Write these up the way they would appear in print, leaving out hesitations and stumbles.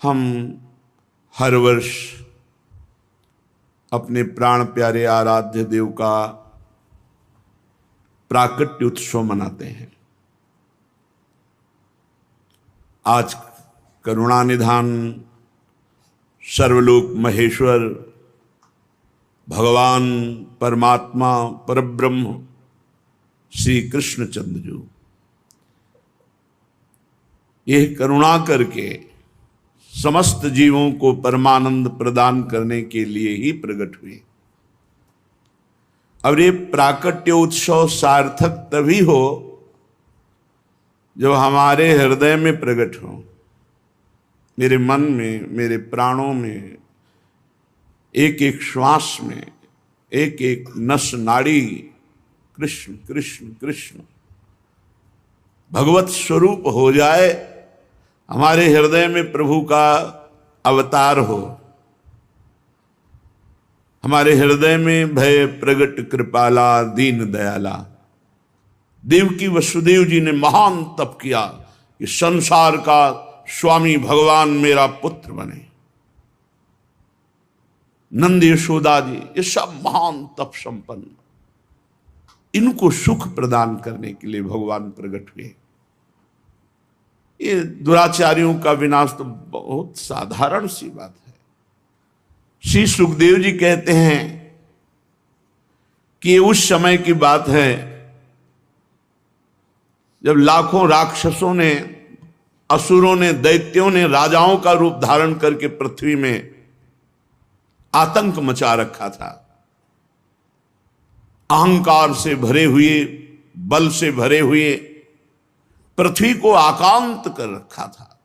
हम हर वर्ष अपने प्राण प्यारे आराध्य देव का प्राकट्य उत्सव मनाते हैं। आज करुणानिधान सर्वलोक महेश्वर भगवान परमात्मा परब्रह्म श्री कृष्णचंद्र जी यह करुणा करके समस्त जीवों को परमानंद प्रदान करने के लिए ही प्रकट हुए। और ये प्राकट्य उत्सव सार्थक तभी हो जब हमारे हृदय में प्रकट हो, मेरे मन में, मेरे प्राणों में, एक एक श्वास में, एक एक नस नाड़ी कृष्ण कृष्ण कृष्ण भगवत स्वरूप हो जाए, हमारे हृदय में प्रभु का अवतार हो, हमारे हृदय में भय प्रगट कृपाला दीन दयाला। देवकी वसुदेव जी ने महान तप किया कि संसार का स्वामी भगवान मेरा पुत्र बने। नंद यशोदा जी ये सब महान तप संपन्न, इनको सुख प्रदान करने के लिए भगवान प्रकट हुए। ये दुराचारियों का विनाश तो बहुत साधारण सी बात है। श्री सुखदेव जी कहते हैं कि ये उस समय की बात है जब लाखों राक्षसों ने, असुरों ने, दैत्यों ने राजाओं का रूप धारण करके पृथ्वी में आतंक मचा रखा था। अहंकार से भरे हुए, बल से भरे हुए पृथ्वी को आक्रांत कर रखा था।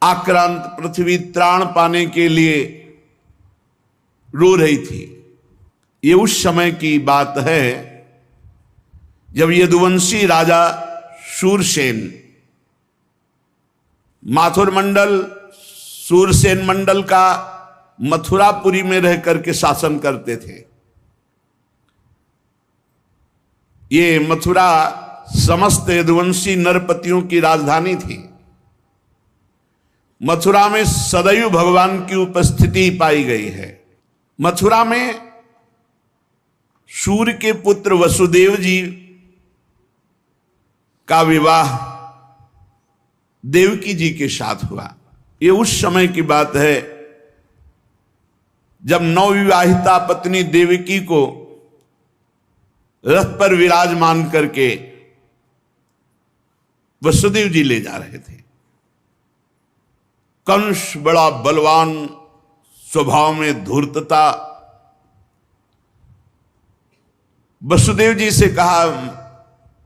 आक्रांत पृथ्वी त्राण पाने के लिए रो रही थी। ये उस समय की बात है जब यदुवंशी राजा शूरसेन माथुर मंडल, शूरसेन मंडल का मथुरापुरी में रह करके शासन करते थे। ये मथुरा समस्त यदुवंशी नरपतियों की राजधानी थी। मथुरा में सदैव भगवान की उपस्थिति पाई गई है। मथुरा में सूर्य के पुत्र वसुदेव जी का विवाह देवकी जी के साथ हुआ। ये उस समय की बात है जब नवविवाहिता पत्नी देवकी को रथ पर विराजमान करके वसुदेव जी ले जा रहे थे। कंस बड़ा बलवान, स्वभाव में धूर्तता, वसुदेव जी से कहा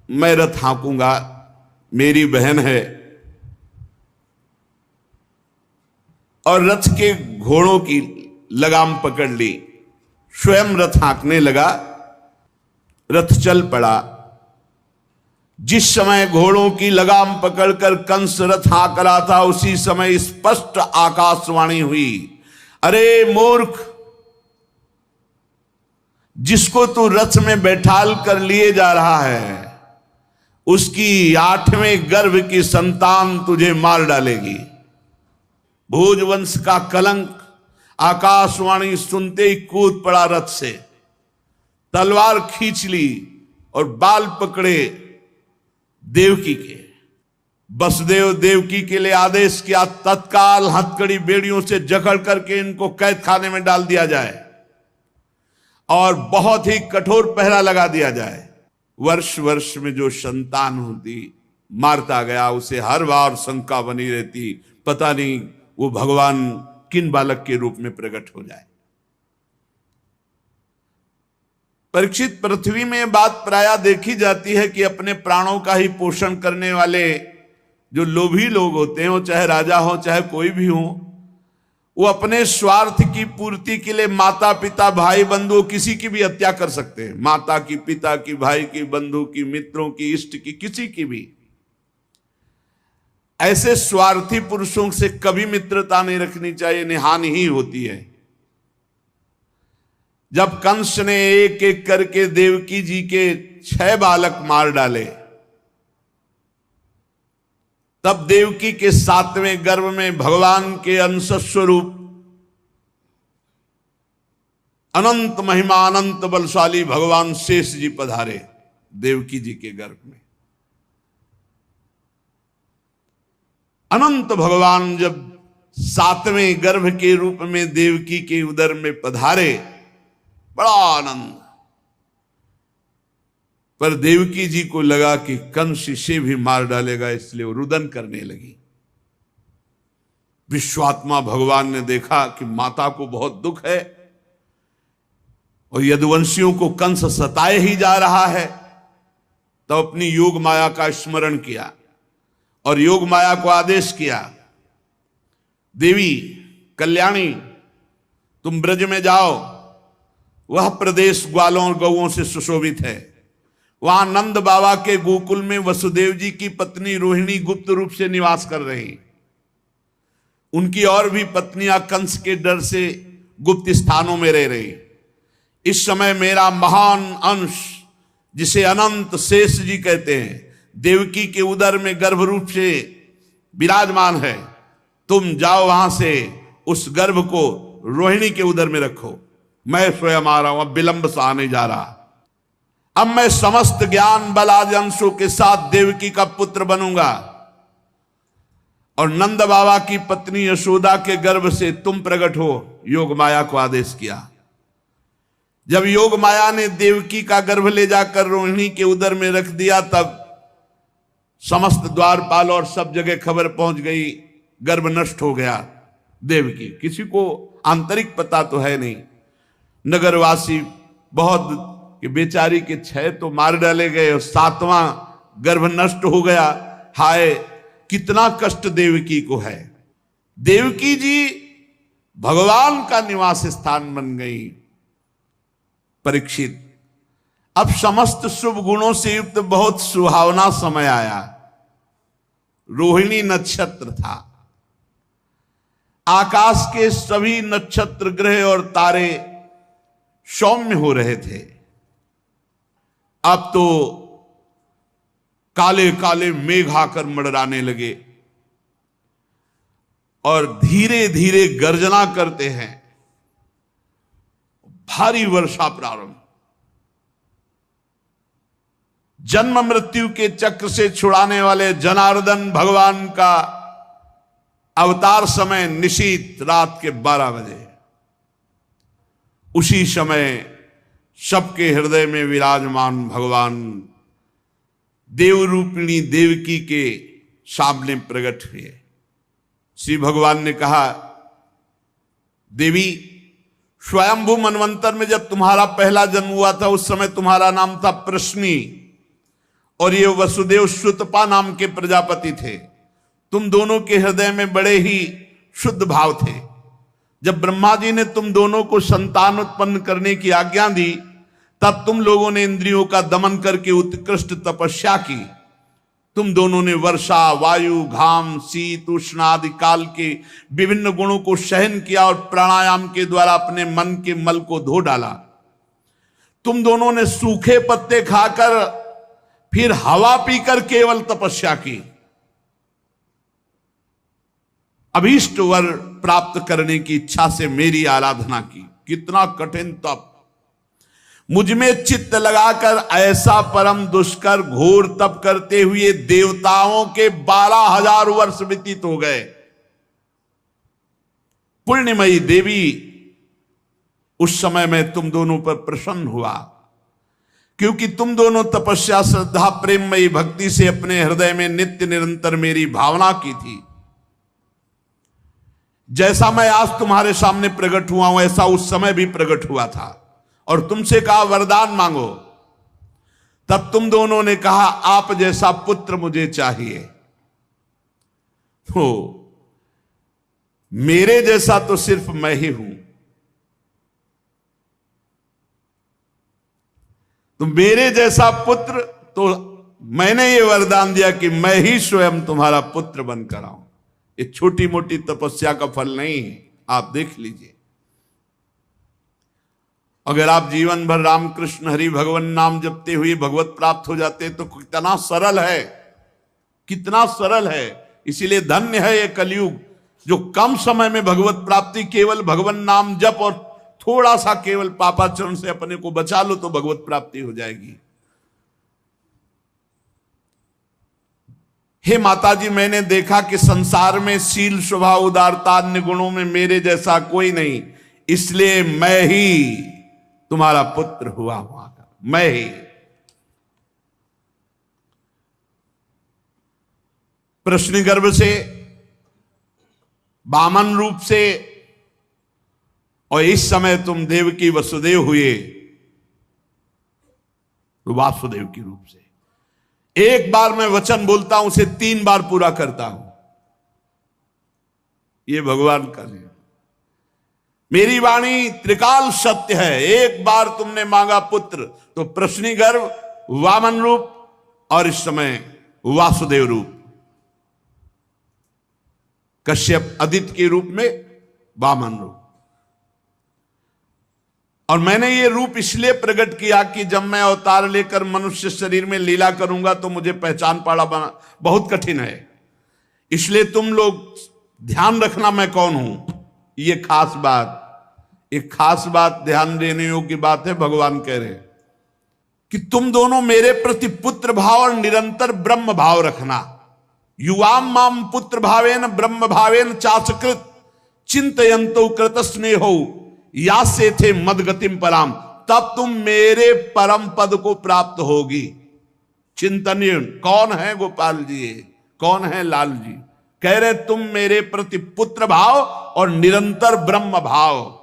मैं रथ हाँकूंगा, मेरी बहन है। और रथ के घोड़ों की लगाम पकड़ ली, स्वयं रथ हाँकने लगा। रथ चल पड़ा। जिस समय घोड़ों की लगाम पकड़कर कंस रथ हाँक रहा था, उसी समय स्पष्ट आकाशवाणी हुई, अरे मूर्ख, जिसको तू रथ में बैठाल कर लिए जा रहा है, उसकी 8वें गर्भ की संतान तुझे मार डालेगी। भोजवंश का कलंक आकाशवाणी सुनते ही कूद पड़ा रथ से, तलवार खींच ली और बाल पकड़े देवकी के। वसुदेव देवकी के लिए आदेश किया, तत्काल हथकड़ी बेड़ियों से जकड़ करके इनको कैद खाने में डाल दिया जाए और बहुत ही कठोर पहरा लगा दिया जाए। वर्ष वर्ष में जो संतान होती मारता गया, उसे हर बार शंका बनी रहती, पता नहीं वो भगवान किन बालक के रूप में प्रकट हो जाए। परीक्षित, पृथ्वी में बात प्रायः देखी जाती है कि अपने प्राणों का ही पोषण करने वाले जो लोभी लोग होते हैं, वो चाहे राजा हो चाहे कोई भी हो, वो अपने स्वार्थ की पूर्ति के लिए माता पिता भाई बंधु किसी की भी हत्या कर सकते हैं। माता की, पिता की, भाई की, बंधु की, मित्रों की, इष्ट की, किसी की भी। ऐसे स्वार्थी पुरुषों से कभी मित्रता नहीं रखनी चाहिए, इन्हें हानि ही होती है। जब कंस ने एक एक करके देवकी जी के 6 बालक मार डाले, तब देवकी के 7वें गर्भ में भगवान के अंश स्वरूप अनंत महिमा अनंत बलशाली भगवान शेष जी पधारे देवकी जी के गर्भ में। अनंत भगवान जब 7वें गर्भ के रूप में देवकी के उदर में पधारे, बड़ा आनंद। पर देवकी जी को लगा कि कंस इसे भी मार डालेगा, इसलिए वो रुदन करने लगी। विश्वात्मा भगवान ने देखा कि माता को बहुत दुख है और यदुवंशियों को कंस सताए ही जा रहा है, तो अपनी योग माया का स्मरण किया और योग माया को आदेश किया, देवी कल्याणी तुम ब्रज में जाओ, वह प्रदेश ग्वालों और गौओं से सुशोभित है। वहां नंद बाबा के गोकुल में वसुदेव जी की पत्नी रोहिणी गुप्त रूप से निवास कर रही। उनकी और भी पत्नियां कंस के डर से गुप्त स्थानों में रह रही। इस समय मेरा महान अंश, जिसे अनंत शेष जी कहते हैं, देवकी के उदर में गर्भ रूप से विराजमान है। तुम जाओ वहां से उस गर्भ को रोहिणी के उदर में रखो। मैं स्वयं आ रहा हूं, अब विलंब सा आने जा रहा। अब मैं समस्त ज्ञान बल आदि अंशों के साथ देवकी का पुत्र बनूंगा और नंद बाबा की पत्नी यशोदा के गर्भ से तुम प्रकट हो। योग माया को आदेश किया। जब योग माया ने देवकी का गर्भ ले जाकर रोहिणी के उदर में रख दिया, तब समस्त द्वारपाल और सब जगह खबर पहुंच गई, गर्भ नष्ट हो गया देवकी। किसी को आंतरिक पता तो है नहीं। नगरवासी बहुत कि बेचारी के 6 तो मार डाले गए और 7वां गर्भ नष्ट हो गया। हाय कितना कष्ट देवकी को है। देवकी जी भगवान का निवास स्थान बन गई। परीक्षित, अब समस्त शुभ गुणों से युक्त बहुत सुहावना समय आया। रोहिणी नक्षत्र था। आकाश के सभी नक्षत्र ग्रह और तारे सौम्य हो रहे थे। अब तो काले काले मेघ आकर मंडराने लगे और धीरे धीरे गर्जना करते हैं। भारी वर्षा प्रारंभ। जन्म मृत्यु के चक्र से छुड़ाने वाले जनार्दन भगवान का अवतार समय निशीत रात के 12 बजे। उसी समय सबके हृदय में विराजमान भगवान देवरूपिणी देवकी के सामने प्रकट हुए। श्री भगवान ने कहा, देवी स्वयंभू मनवंतर में जब तुम्हारा पहला जन्म हुआ था, उस समय तुम्हारा नाम था प्रश्नी और ये वसुदेव श्रुतपा नाम के प्रजापति थे। तुम दोनों के हृदय में बड़े ही शुद्ध भाव थे। जब ब्रह्मा जी ने तुम दोनों को संतान उत्पन्न करने की आज्ञा दी, तब तुम लोगों ने इंद्रियों का दमन करके उत्कृष्ट तपस्या की। तुम दोनों ने वर्षा, वायु, घाम, शीत, उष्ण आदि काल के विभिन्न गुणों को सहन किया और प्राणायाम के द्वारा अपने मन के मल को धो डाला। तुम दोनों ने सूखे पत्ते खाकर फिर हवा पीकर केवल तपस्या की। अभीष्ट वर प्राप्त करने की इच्छा से मेरी आराधना की। कितना कठिन तप। मुझ में चित्त लगाकर ऐसा परम दुष्कर घोर तप करते हुए देवताओं के 12,000 वर्ष व्यतीत हो गए। पुण्यमयी देवी, उस समय मैं तुम दोनों पर प्रसन्न हुआ, क्योंकि तुम दोनों तपस्या, श्रद्धा, प्रेममयी भक्ति से अपने हृदय में नित्य निरंतर मेरी भावना की थी। जैसा मैं आज तुम्हारे सामने प्रकट हुआ हूं, ऐसा उस समय भी प्रकट हुआ था और तुमसे कहा वरदान मांगो। तब तुम दोनों ने कहा आप जैसा पुत्र मुझे चाहिए। तो मेरे जैसा तो सिर्फ मैं ही हूं। तो मेरे जैसा पुत्र, तो मैंने ये वरदान दिया कि मैं ही स्वयं तुम्हारा पुत्र बनकर आऊं। ये छोटी मोटी तपस्या का फल नहीं है, आप देख लीजिए। अगर आप जीवन भर रामकृष्ण हरि भगवान नाम जपते हुए भगवत प्राप्त हो जाते तो कितना सरल है, कितना सरल है। इसीलिए धन्य है ये कलयुग जो कम समय में भगवत प्राप्ति, केवल भगवान नाम जप और थोड़ा सा केवल पापाचरण से अपने को बचा लो तो भगवत प्राप्ति हो जाएगी। हे माता जी, मैंने देखा कि संसार में शील, स्वभाव, उदारता, अन्य गुणों में मेरे जैसा कोई नहीं, इसलिए मैं ही तुम्हारा पुत्र हुआ था, मैं ही। प्रश्न गर्भ से, वामन रूप से, और इस समय तुम देवकी वसुदेव हुए तो वासुदेव के रूप से। एक बार मैं वचन बोलता हूं, उसे 3 बार पूरा करता हूं। ये भगवान का नियम। मेरी वाणी त्रिकाल सत्य है। एक बार तुमने मांगा पुत्र तो प्रश्नी गर्भ, वामन रूप और इस समय वासुदेव रूप। कश्यप आदित्य के रूप में वामन रूप। और मैंने ये रूप इसलिए प्रकट किया कि जब मैं अवतार लेकर मनुष्य शरीर में लीला करूंगा तो मुझे पहचान पाना बहुत कठिन है। इसलिए तुम लोग ध्यान रखना मैं कौन हूं। ये खास बात, एक खास बात ध्यान देने योग्य बात है। भगवान कह रहे हैं कि तुम दोनों मेरे प्रति पुत्र भाव और निरंतर ब्रह्म भाव रखना। युवाम माम पुत्र भावेन ब्रह्म भावेन चासकृत चिंतयंतो कृत स्नेहो या से थे मदगतिम पराम, तब तुम मेरे परम पद को प्राप्त होगी। चिंतनीय कौन है गोपाल जी, कौन है लाल जी? कह रहे तुम मेरे प्रति पुत्र भाव और निरंतर ब्रह्म भाव,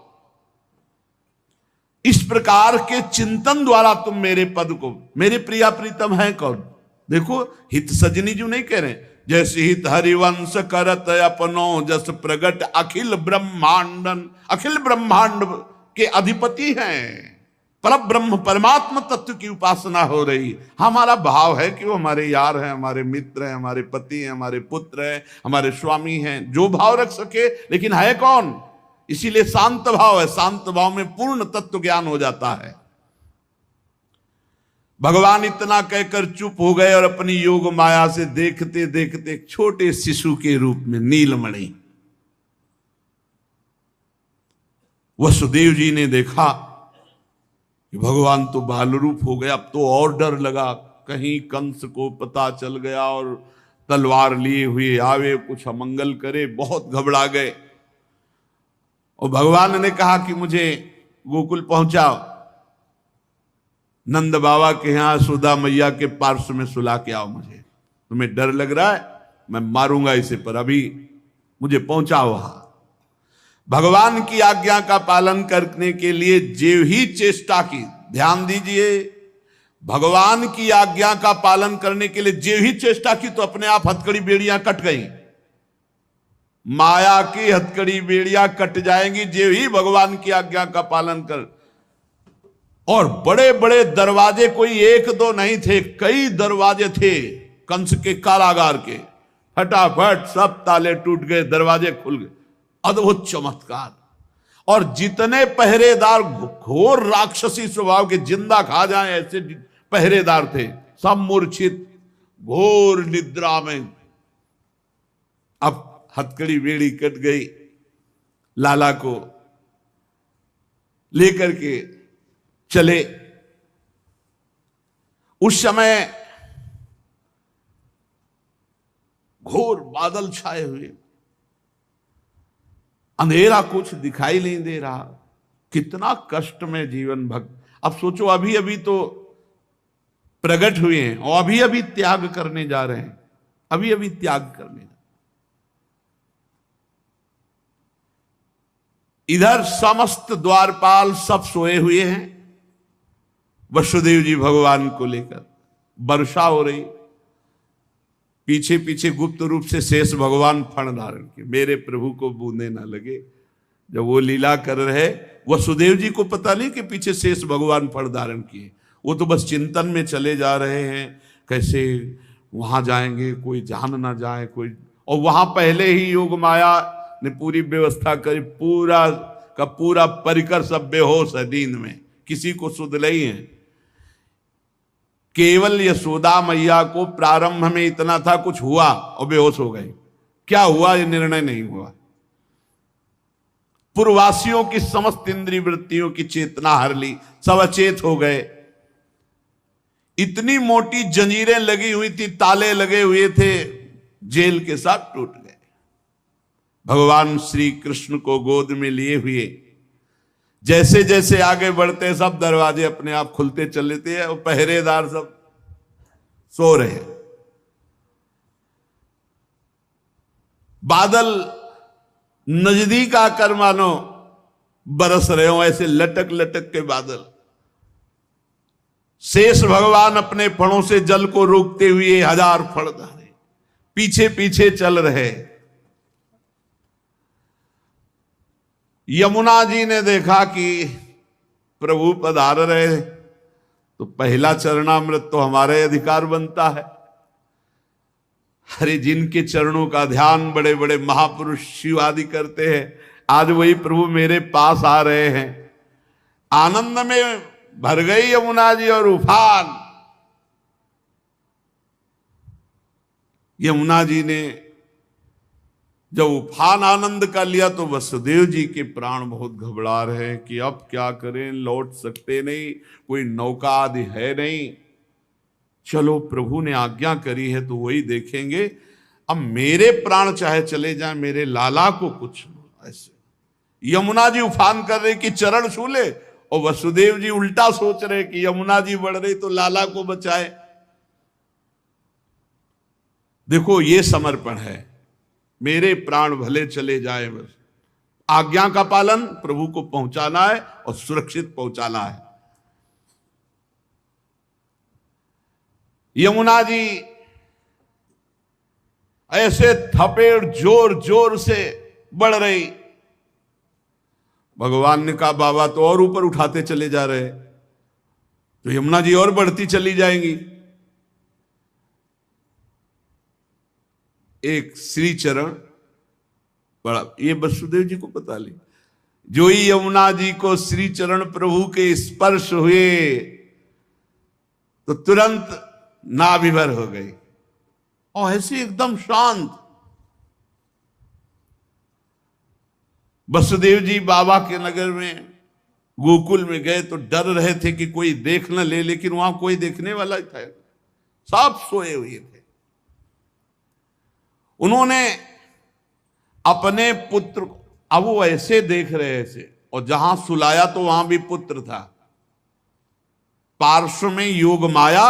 इस प्रकार के चिंतन द्वारा तुम मेरे पद को, मेरे प्रिया प्रीतम है कौन? देखो हित सजनी जो नहीं कह रहे, जैसे हित हरिवंश करत अपनो जस प्रगट अखिल ब्रह्मांडन, अखिल ब्रह्मांड के अधिपति हैं। पर ब्रह्म परमात्मा तत्व की उपासना हो रही। हमारा भाव है कि वो हमारे यार हैं, हमारे मित्र हैं, हमारे पति हैं, हमारे पुत्र हैं, हमारे स्वामी हैं, जो भाव रख सके, लेकिन है कौन? इसीलिए शांत भाव है। शांत भाव में पूर्ण तत्व ज्ञान हो जाता है। भगवान इतना कहकर चुप हो गए और अपनी योग माया से देखते देखते एक छोटे शिशु के रूप में नीलमणि वसुदेव जी ने देखा कि भगवान तो बाल रूप हो गया। अब तो और डर लगा, कहीं कंस को पता चल गया और तलवार लिए हुए आवे, कुछ अमंगल करे। बहुत घबरा गए और भगवान ने कहा कि मुझे गोकुल पहुंचाओ, नंद बाबा के यहां सुधा मैया के पार्श्व में सुला के आओ। मुझे तुम्हें डर लग रहा है, मैं मारूंगा इसे, पर अभी मुझे पहुंचाओ वहां। भगवान की आज्ञा का पालन करने के लिए जो ही चेष्टा की, ध्यान दीजिए, भगवान की आज्ञा का पालन करने के लिए जो ही चेष्टा की तो अपने आप हथकड़ी बेड़ियां कट गई। माया की हथकड़ी बेड़ियां कट जाएंगी जो ही भगवान की आज्ञा का पालन कर। और बड़े बड़े दरवाजे, कोई एक दो नहीं थे, कई दरवाजे थे कंस के कारागार के। फटाफट सब ताले टूट गए, दरवाजे खुल गए। अद्भुत चमत्कार। और जितने पहरेदार घोर राक्षसी स्वभाव के, जिंदा खा जाए ऐसे पहरेदार थे, सब मूर्छित घोर निद्रा में। अब हथकड़ी बेड़ी कट गई, लाला को लेकर के चले। उस समय घोर बादल छाए हुए, अंधेरा, कुछ दिखाई नहीं दे रहा। कितना कष्ट में जीवन भक्त। अब सोचो, अभी अभी तो प्रकट हुए हैं और अभी अभी त्याग करने जा रहे हैं, अभी अभी त्याग करने। इधर समस्त द्वारपाल सब सोए हुए हैं, वसुदेव जी भगवान को लेकर। वर्षा हो रही, पीछे पीछे गुप्त रूप से शेष भगवान फण धारण के, मेरे प्रभु को बूंदे ना लगे। जब वो लीला कर रहे, वसुदेव जी को पता नहीं कि पीछे शेष भगवान फण धारण किए। वो तो बस चिंतन में चले जा रहे हैं, कैसे वहां जाएंगे, कोई जान ना जाए कोई। और वहां पहले ही योग माया ने पूरी व्यवस्था करी, पूरा का पूरा परिकर सब बेहोश है नींद में, किसी को सुध नहीं है। केवल यशोदा मैया को प्रारंभ में इतना था, कुछ हुआ और बेहोश हो गए। क्या हुआ, ये निर्णय नहीं हुआ। पूर्ववासियों की समस्त इंद्रिय वृत्तियों की चेतना हर ली, सब अचेत हो गए। इतनी मोटी जंजीरें लगी हुई थी, ताले लगे हुए थे, जेल के साथ टूट गए। भगवान श्री कृष्ण को गोद में लिए हुए जैसे जैसे आगे बढ़ते, सब दरवाजे अपने आप खुलते चले थे और पहरेदार सब सो रहे। बादल नजदीक आकर मानो बरस रहे हो, ऐसे लटक लटक के बादल। शेष भगवान अपने फणों से जल को रोकते हुए 1000 फण धारे पीछे पीछे चल रहे। यमुना जी ने देखा कि प्रभु पधार रहे, तो पहला चरणामृत तो हमारे अधिकार बनता है। अरे जिनके चरणों का ध्यान बड़े बड़े महापुरुष शिव आदि करते हैं, आज वही प्रभु मेरे पास आ रहे हैं। आनंद में भर गई यमुना जी और उफान। यमुना जी ने जब उफान आनंद का लिया तो वसुदेव जी के प्राण बहुत घबरा रहे हैं कि अब क्या करें, लौट सकते नहीं, कोई नौका आदि है नहीं। चलो प्रभु ने आज्ञा करी है तो वही देखेंगे। अब मेरे प्राण चाहे चले जाएं, मेरे लाला को कुछ ऐसे। यमुना जी उफान कर रहे कि चरण छू ले, और वसुदेव जी उल्टा सोच रहे कि यमुना जी बढ़ रही तो लाला को बचाए। देखो ये समर्पण है, मेरे प्राण भले चले जाए, बस आज्ञा का पालन, प्रभु को पहुंचाना है और सुरक्षित पहुंचाना है। यमुना जी ऐसे थपेड़ जोर जोर से बढ़ रही। भगवान ने कहा बाबा तो और ऊपर उठाते चले जा रहे, तो यमुना जी और बढ़ती चली जाएंगी। एक श्री चरण बड़ा, ये वसुदेव जी को पता ली, जो ही यमुना जी को श्री चरण प्रभु के स्पर्श हुए तो तुरंत नाभिभर हो गई और ऐसे एकदम शांत। वसुदेव जी बाबा के नगर में गोकुल में गए तो डर रहे थे कि कोई देख न ले, लेकिन वहां कोई देखने वाला था, सब सोए हुए थे। उन्होंने अपने पुत्र को, अब वो ऐसे देख रहे थे, और जहां सुलाया तो वहां भी पुत्र था, पार्श्व में योग माया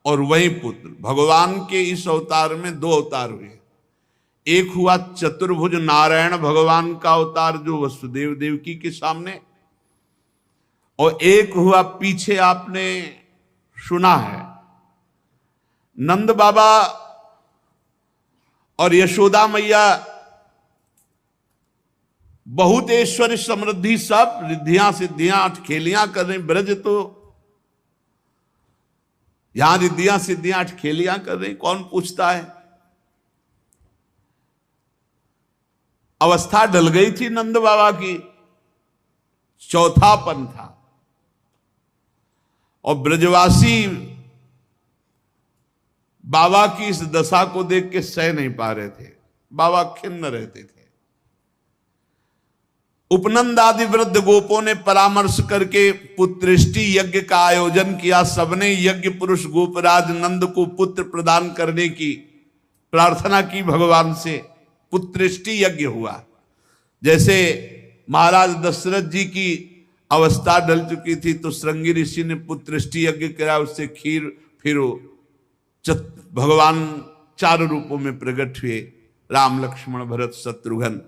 और वही पुत्र। भगवान के इस अवतार में 2 अवतार हुए। एक हुआ चतुर्भुज नारायण भगवान का अवतार जो वसुदेव देवकी के सामने, और एक हुआ पीछे आपने सुना है नंद बाबा और यशोदा मैया बहुत ऐश्वर्य समृद्धि सब रिद्धियां सिद्धियां अटखेलियां कर रहे। ब्रज तो यहां रिद्धियां सिद्धियां अटखेलियां कर रही, कौन पूछता है। अवस्था ढल गई थी नंद बाबा की, चौथापन था, और ब्रजवासी बाबा की इस दशा को देख के सह नहीं पा रहे थे। बाबा खिन्न रहते थे। उपनंद आदि वृद्ध गोपों ने परामर्श करके पुत्रेष्टि यज्ञ का आयोजन किया। सबने यज्ञ पुरुष गोपराज नंद को पुत्र प्रदान करने की प्रार्थना की भगवान से। पुत्रेष्टि यज्ञ हुआ। जैसे महाराज दशरथ जी की अवस्था ढल चुकी थी तो श्रृंगी ऋषि ने पुत्रेष्टि यज्ञ किया, उससे खीर, फिर भगवान 4 रूपों में प्रकट हुए, राम लक्ष्मण भरत शत्रुघ्न।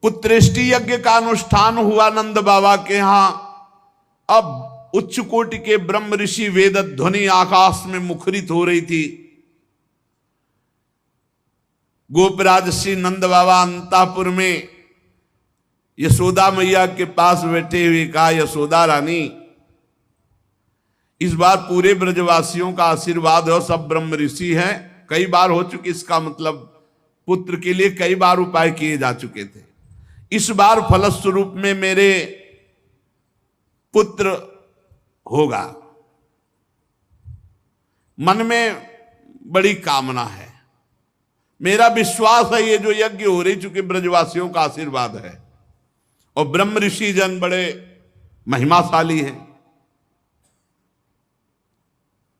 पुत्रेष्टि यज्ञ का अनुष्ठान हुआ नंद बाबा के यहां। अब उच्च कोटि के ब्रह्म ऋषि वेद ध्वनि आकाश में मुखरित हो रही थी। गोपराज श्री नंद बाबा अंतापुर में यशोदा मैया के पास बैठे हुए कहा, यशोदा रानी इस बार पूरे ब्रजवासियों का आशीर्वाद हो, सब ब्रह्म ऋषि हैं, कई बार हो चुकी, इसका मतलब पुत्र के लिए कई बार उपाय किए जा चुके थे। इस बार फलस्वरूप में मेरे पुत्र होगा, मन में बड़ी कामना है। मेरा विश्वास है ये जो यज्ञ हो रही, चूंकि ब्रजवासियों का आशीर्वाद है और ब्रह्म ऋषि जन बड़े महिमाशाली हैं,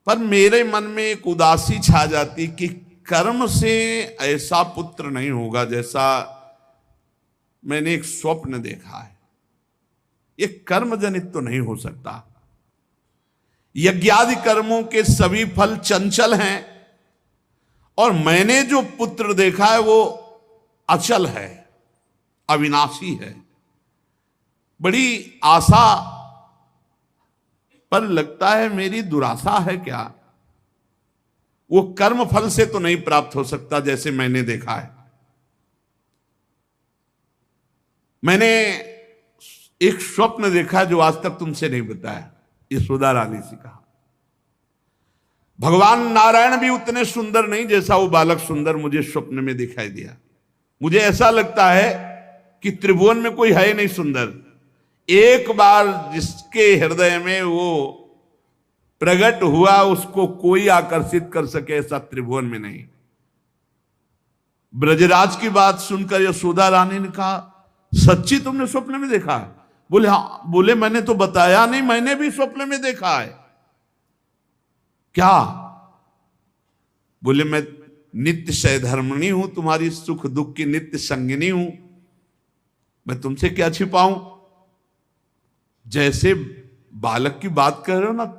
पर मेरे मन में एक उदासी छा जाती कि कर्म से ऐसा पुत्र नहीं होगा जैसा मैंने एक स्वप्न देखा है। ये कर्म जनित तो नहीं हो सकता। यज्ञादि कर्मों के सभी फल चंचल हैं और मैंने जो पुत्र देखा है वो अचल है, अविनाशी है। बड़ी आशा, पर लगता है मेरी दुराशा है क्या? वो कर्म फल से तो नहीं प्राप्त हो सकता जैसे मैंने देखा है। मैंने एक स्वप्न देखा जो आज तक तुमसे नहीं बताया, यशोदा रानी से कहा। भगवान नारायण भी उतने सुंदर नहीं जैसा वो बालक सुंदर मुझे स्वप्न में दिखाई दिया। मुझे ऐसा लगता है कि त्रिभुवन में कोई है नहीं सुंदर। एक बार जिसके हृदय में वो प्रकट हुआ उसको कोई आकर्षित कर सके ऐसा त्रिभुवन में नहीं। ब्रजराज की बात सुनकर यशोदा रानी ने कहा, सच्ची तुमने स्वप्न में देखा है? बोले हाँ। बोले मैंने तो बताया नहीं, मैंने भी स्वप्न में देखा है। क्या? बोले मैं नित्य सहधर्मिणी हूं, तुम्हारी सुख दुख की नित्य संगिनी हूं, मैं तुमसे क्या छिपाऊं। जैसे बालक की बात कर रहे हो ना,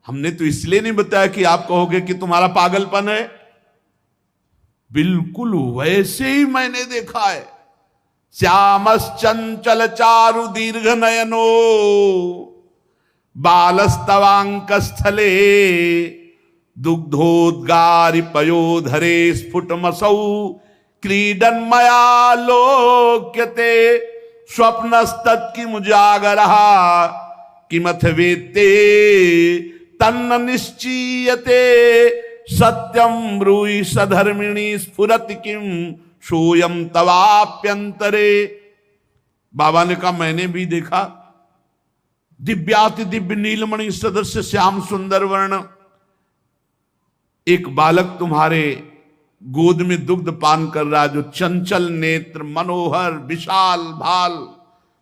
हमने तो इसलिए नहीं बताया कि आप कहोगे कि तुम्हारा पागलपन है। बिल्कुल वैसे ही मैंने देखा है। श्यामश्चंचल चारु दीर्घ नयनो बालस्तवांक स्थले दुग्धोद्गारि पयोधरे स्फुटमसौ क्रीडन मया लोक्यते स्वप्नस्तत्किं मुजागरः किमथ वेत्ते तन्न निश्चीयते सत्यम ब्रूहि सधर्मिणी स्फुरति किम सोयम तवाप्यंतरे। बाबा ने कहा मैंने भी देखा। दिव्याति दिव्य नीलमणि सदस्य श्याम सुंदर वर्ण एक बालक तुम्हारे गोद में दुग्ध पान कर रहा है, जो चंचल नेत्र मनोहर विशाल भाल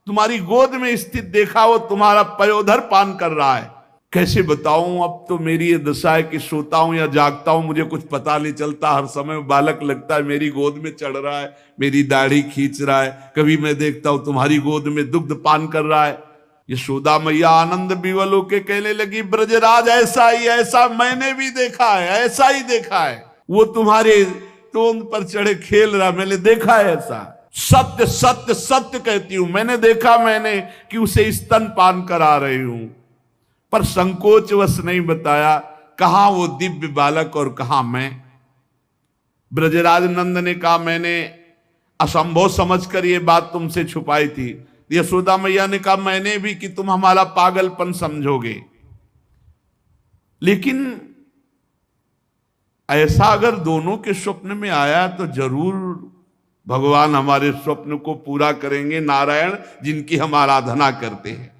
तुम्हारी गोद में स्थित देखा, वो तुम्हारा पयोधर पान कर रहा है। कैसे बताऊं, अब तो मेरी ये दशा है कि सोता हूं या जागता हूं मुझे कुछ पता नहीं चलता। हर समय बालक लगता है मेरी गोद में चढ़ रहा है, मेरी दाढ़ी खींच रहा है। कभी मैं देखता हूं तुम्हारी गोद में दुग्ध पान कर रहा है। यशोदा मैया आनंद विवल होके कहने लगी, ब्रजराज ऐसा ही, ऐसा मैंने भी देखा है, ऐसा ही देखा है। वो तुम्हारे तोंद पर चढ़े खेल रहा, मैंने देखा है ऐसा। सत्य सत्य सत्य कहती हूं, मैंने देखा मैंने कि उसे स्तन पान करा रही हूं, पर संकोचवश नहीं बताया कहां वो दिव्य बालक और कहां मैं। ब्रजराज नंद ने कहा मैंने असंभव समझकर ये बात तुमसे छुपाई थी। यशोदा मैया ने कहा मैंने भी, कि तुम हमारा पागलपन समझोगे। लेकिन ऐसा अगर दोनों के स्वप्न में आया तो जरूर भगवान हमारे स्वप्न को पूरा करेंगे। नारायण जिनकी हम आराधना करते हैं,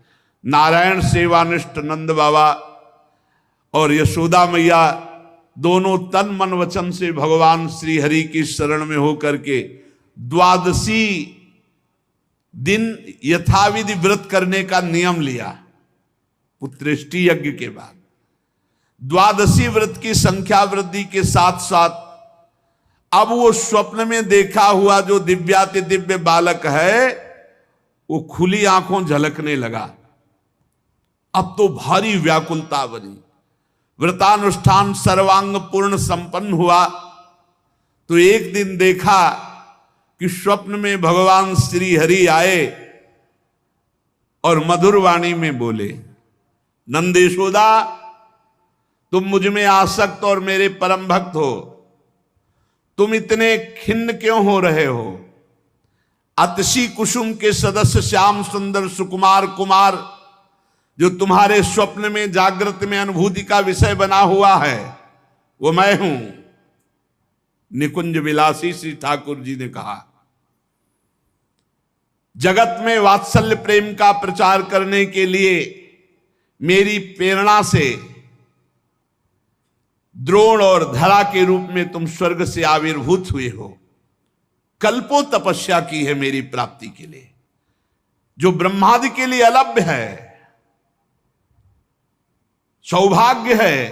नारायण सेवानिष्ठ नंद बाबा और यशोदा मैया दोनों तन मन वचन से भगवान श्री हरि की शरण में होकर के द्वादशी दिन यथाविधि व्रत करने का नियम लिया। पुत्रेष्टि यज्ञ के बाद द्वादशी व्रत की संख्या वृद्धि के साथ साथ अब वो स्वप्न में देखा हुआ जो दिव्याति दिव्य बालक है वो खुली आंखों झलकने लगा। अब तो भारी व्याकुलता बनी। व्रतानुष्ठान सर्वांग पूर्ण संपन्न हुआ तो एक दिन देखा कि स्वप्न में भगवान श्री हरि आए और मधुर वाणी में बोले, नंद यशोदा तुम मुझ में आसक्त और मेरे परम भक्त हो, तुम इतने खिन्न क्यों हो रहे हो? अतसी कुसुम के सदस्य श्याम सुंदर सुकुमार कुमार जो तुम्हारे स्वप्न में जागृत में अनुभूति का विषय बना हुआ है वो मैं हूं। निकुंज विलासी श्री ठाकुर जी ने कहा, जगत में वात्सल्य प्रेम का प्रचार करने के लिए मेरी प्रेरणा से द्रोण और धरा के रूप में तुम स्वर्ग से आविर्भूत हुए हो। कल्पों तपस्या की है मेरी प्राप्ति के लिए, जो ब्रह्मादि के लिए अलभ्य है, सौभाग्य है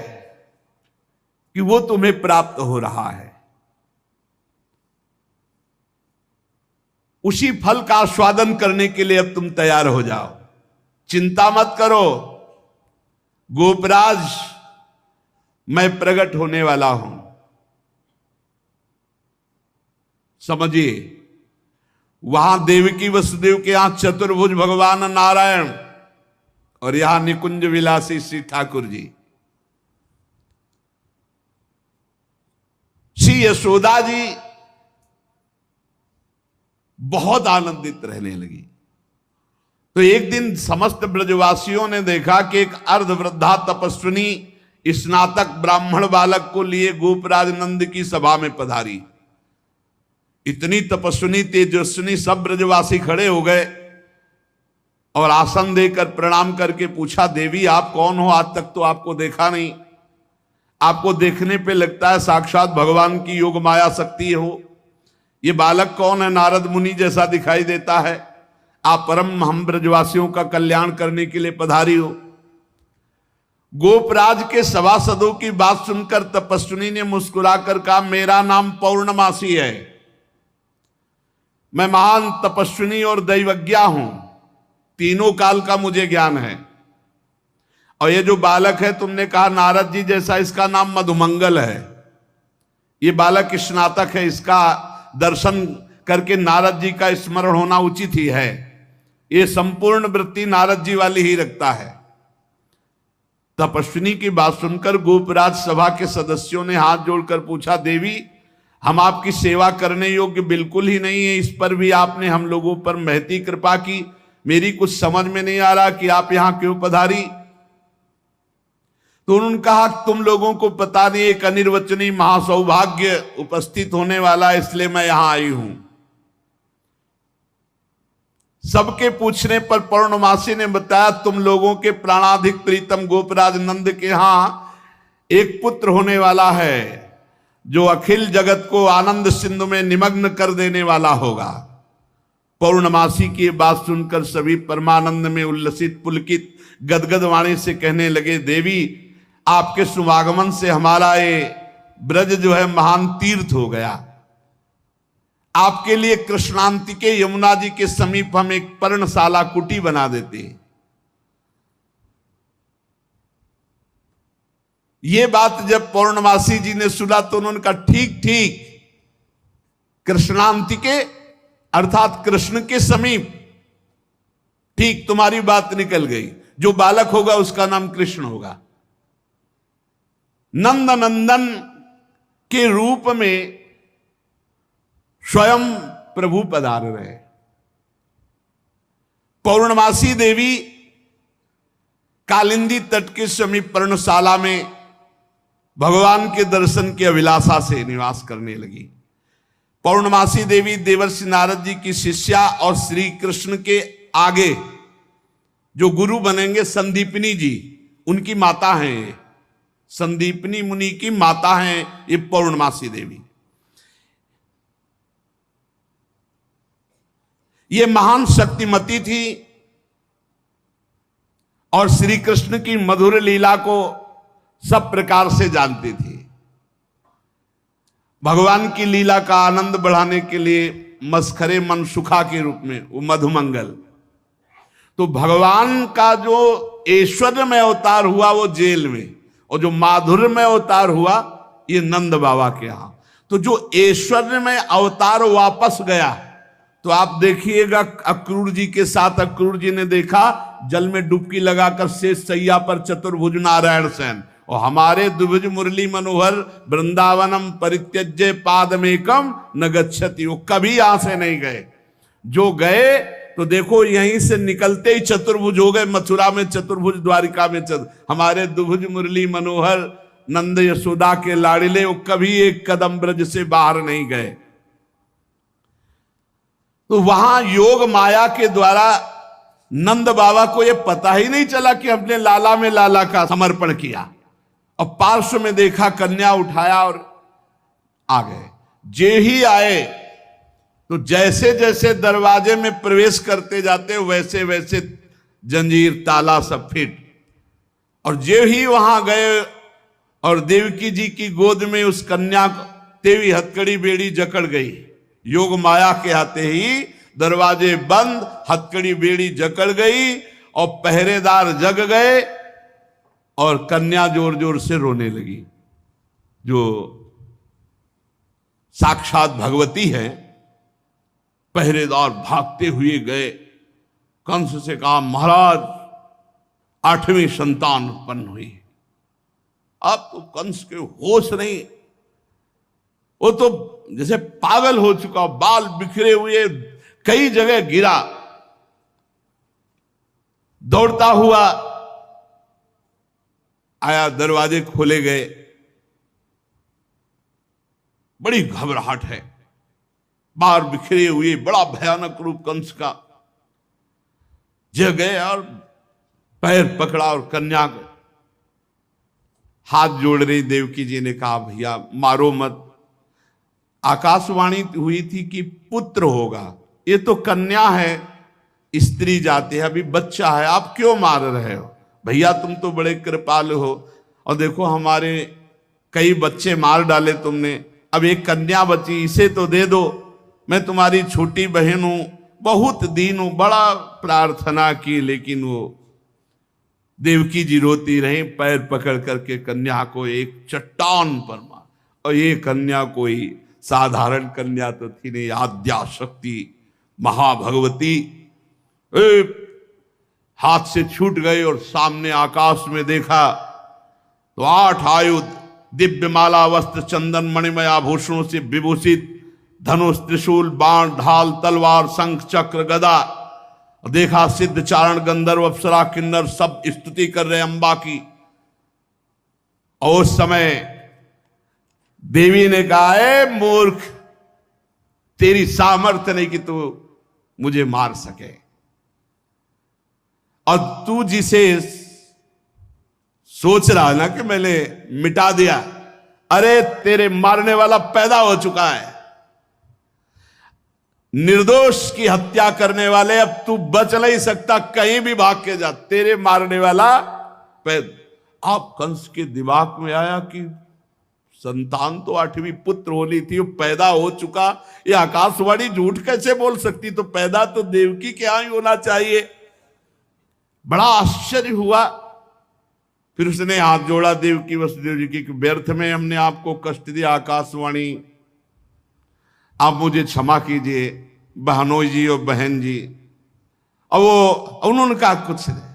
कि वो तुम्हें प्राप्त हो रहा है। उसी फल का आस्वादन करने के लिए अब तुम तैयार हो जाओ। चिंता मत करो गोपराज, मैं प्रकट होने वाला हूं। समझिए, वहां देवकी वसुदेव के यहां चतुर्भुज भगवान नारायण और यहां निकुंज विलासी श्री ठाकुर जी। श्री यशोदा जी बहुत आनंदित रहने लगी। तो एक दिन समस्त ब्रजवासियों ने देखा कि एक अर्धवृद्धा तपस्विनी स्नातक ब्राह्मण बालक को लिए गोपराज नंद की सभा में पधारी। इतनी तपस्विनी तेजस्विनी, सब ब्रजवासी खड़े हो गए और आसन देकर प्रणाम करके पूछा, देवी आप कौन हो? आज तक तो आपको देखा नहीं। आपको देखने पे लगता है साक्षात भगवान की योग माया शक्ति हो। ये बालक कौन है? नारद मुनि जैसा दिखाई देता है। आप परम हम ब्रजवासियों का कल्याण करने के लिए पधारी हो। गोपराज के सभासदों की बात सुनकर तपस्विनी ने मुस्कुराकर कहा, मेरा नाम पौर्णमासी है, मैं महान तपस्विनी और दैवज्ञा हूं, तीनों काल का मुझे ज्ञान है। और ये जो बालक है तुमने कहा नारद जी जैसा, इसका नाम मधुमंगल है। ये बालक स्नातक है, इसका दर्शन करके नारद जी का स्मरण होना उचित ही है। ये संपूर्ण वृत्ति नारद जी वाली ही रखता है। तपस्विनी की बात सुनकर गोपराज सभा के सदस्यों ने हाथ जोड़कर पूछा, देवी हम आपकी सेवा करने योग्य बिल्कुल ही नहीं है, इस पर भी आपने हम लोगों पर महती कृपा की। मेरी कुछ समझ में नहीं आ रहा कि आप यहां क्यों पधारी। तो उन्होंने कहा, तुम लोगों को पता नहीं एक अनिर्वचनीय महासौभाग्य उपस्थित होने वाला है, इसलिए मैं यहां आई हूं। सबके पूछने पर पौर्णमासी ने बताया, तुम लोगों के प्राणाधिक प्रीतम गोपराज नंद के यहां एक पुत्र होने वाला है जो अखिल जगत को आनंद सिंधु में निमग्न कर देने वाला होगा। पौर्णमासी की बात सुनकर सभी परमानंद में उल्लसित पुलकित गदगद वाणी से कहने लगे, देवी आपके शुभागमन से हमारा ये ब्रज जो है महान तीर्थ हो गया। आपके लिए कृष्णांति के यमुना जी के समीप हम एक पर्णशाला कुटी बना देते हैं। ये बात जब पौर्णमासी जी ने सुना तो उन्होंने कहा, ठीक ठीक, कृष्णांति के अर्थात कृष्ण के समीप, ठीक तुम्हारी बात निकल गई। जो बालक होगा उसका नाम कृष्ण होगा। नंद नंदन के रूप में स्वयं प्रभु पधार रहे। पौर्णमासी देवी कालिंदी तट के समीप पर्णशाला में भगवान के दर्शन की अभिलाषा से निवास करने लगी। पौर्णमासी देवी देवर्षि नारद जी की शिष्या और श्री कृष्ण के आगे जो गुरु बनेंगे संदीपनी जी, उनकी माता हैं। ये संदीपनी मुनि की माता हैं ये पौर्णमासी देवी। ये महान शक्तिमती थी और श्री कृष्ण की मधुर लीला को सब प्रकार से जानती थी। भगवान की लीला का आनंद बढ़ाने के लिए मस्खरे मनसुखा के रूप में वो मधुमंगल। तो भगवान का जो ऐश्वर्यमय अवतार हुआ वो जेल में, और जो माधुर्यमय अवतार हुआ ये नंद बाबा के यहां। तो जो ऐश्वर्यमय अवतार वापस गया, तो आप देखिएगा अक्रूर जी के साथ अक्रूर जी ने देखा जल में डुबकी लगाकर शेष सैया पर चतुर्भुज नारायण सेन, और हमारे द्विभुज मुरली मनोहर वृंदावनम परित्यज्य पादमेकम न गच्छति, वो कभी यहां से नहीं गए। जो गए तो देखो यहीं से निकलते ही चतुर्भुज हो गए। मथुरा में चतुर्भुज, द्वारिका में हमारे द्विभुज मुरली मनोहर नंद यशोदा के लाड़िले, वो कभी एक कदम ब्रज से बाहर नहीं गए। तो वहां योग माया के द्वारा नंद बाबा को यह पता ही नहीं चला कि हमने लाला में लाला का समर्पण किया, और पार्श्व में देखा, कन्या उठाया और आ गए। जे ही आए तो जैसे जैसे दरवाजे में प्रवेश करते जाते वैसे वैसे जंजीर ताला सब फिट, और जे ही वहां गए और देवकी जी की गोद में उस कन्या तेवी हथकड़ी बेड़ी जकड़ गई। योग माया के आते ही दरवाजे बंद, हथकड़ी बेड़ी जकड़ गई और पहरेदार जग गए और कन्या जोर जोर से रोने लगी। जो साक्षात भगवती है, पहरेदार भागते हुए गए, कंस से कहा महाराज 8वीं संतान उत्पन्न हुई। अब तो कंस के होश नहीं, वो तो जैसे पागल हो चुका, बाल बिखरे हुए, कई जगह गिरा, दौड़ता हुआ आया, दरवाजे खोले गए। बड़ी घबराहट है, बाल बिखरे हुए, बड़ा भयानक रूप कंस का। जग गए और पैर पकड़ा और कन्या को हाथ जोड़ रही। देवकी जी ने कहा भैया मारो मत, आकाशवाणी हुई थी कि पुत्र होगा, ये तो कन्या है, स्त्री जाति है, अभी बच्चा है, आप क्यों मार रहे हो? भैया तुम तो बड़े कृपालु हो, और देखो हमारे कई बच्चे मार डाले तुमने, अब एक कन्या बची, इसे तो दे दो, मैं तुम्हारी छोटी बहन हूं, बहुत दीन हूं। बड़ा प्रार्थना की, लेकिन वो देवकी जी रोती रही, पैर पकड़ करके कन्या को एक चट्टान पर मार। और ये कन्या कोई साधारण कन्या तो थी नहीं, आद्या शक्ति महाभगवती। हाथ से छूट गई और सामने आकाश में देखा तो 8 आयुध, दिव्य माला वस्त्र चंदन मणिमय आभूषणों से विभूषित, धनुष त्रिशूल बाण ढाल तलवार शंख चक्र गदा। देखा सिद्ध चारण गंधर्व अप्सरा किन्नर सब स्तुति कर रहे अंबा की। और उस समय देवी ने कहा है मूर्ख, तेरी सामर्थ्य नहीं कि तू मुझे मार सके, और तू जिसे सोच रहा है ना कि मैंने मिटा दिया, अरे तेरे मारने वाला पैदा हो चुका है। निर्दोष की हत्या करने वाले, अब तू बच नहीं सकता, कहीं भी भाग के जा, तेरे मारने वाला आप कंस के दिमाग में आया कि संतान तो 8वीं पुत्र होनी थी, वो पैदा हो चुका, ये आकाशवाणी झूठ कैसे बोल सकती? तो पैदा तो देवकी के यहां ही होना चाहिए। बड़ा आश्चर्य हुआ। फिर उसने हाथ जोड़ा देवकी वसुदेव जी की, व्यर्थ में हमने आपको कष्ट दिया आकाशवाणी, आप मुझे क्षमा कीजिए बहनोई जी और बहन जी। और वो उन्होंने कहा कुछ नहीं,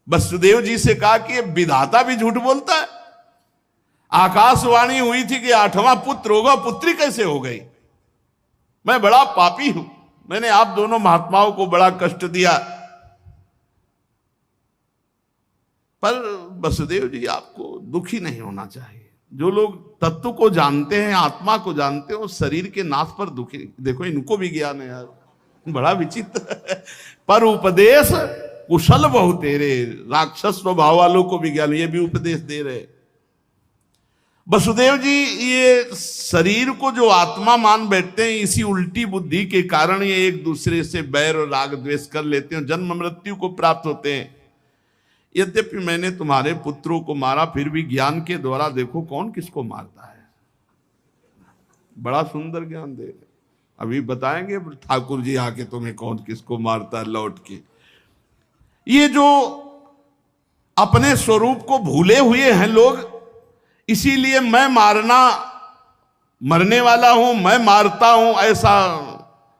वसुदेव जी से कहा कि ये विधाता भी झूठ बोलता है, आकाशवाणी हुई थी कि 8वां पुत्र होगा, पुत्री कैसे हो गई? मैं बड़ा पापी हूं, मैंने आप दोनों महात्माओं को बड़ा कष्ट दिया। पर वसुदेव जी आपको दुखी नहीं होना चाहिए। जो लोग तत्व को जानते हैं, आत्मा को जानते हैं, वो शरीर के नाश पर दुखी। देखो इनको भी ज्ञान है यार, बड़ा विचित्र पर उपदेश कुशल बहु तेरे, राक्षस स्वभाव वालों को भी ज्ञान, ये भी उपदेश दे रहे। वसुदेव जी ये शरीर को जो आत्मा मान बैठते हैं, इसी उल्टी बुद्धि के कारण ये एक दूसरे से बैर और राग द्वेष कर लेते हैं, जन्म मृत्यु को प्राप्त होते हैं। यद्यपि मैंने तुम्हारे पुत्रों को मारा, फिर भी ज्ञान के द्वारा देखो कौन किसको मारता है। बड़ा सुंदर ज्ञान दे रहे, अभी बताएंगे ठाकुर जी आके तुम्हें कौन किसको मारता है लौट के। ये जो अपने स्वरूप को भूले हुए हैं लोग, इसीलिए मैं मरने वाला हूं, मैं मारता हूं, ऐसा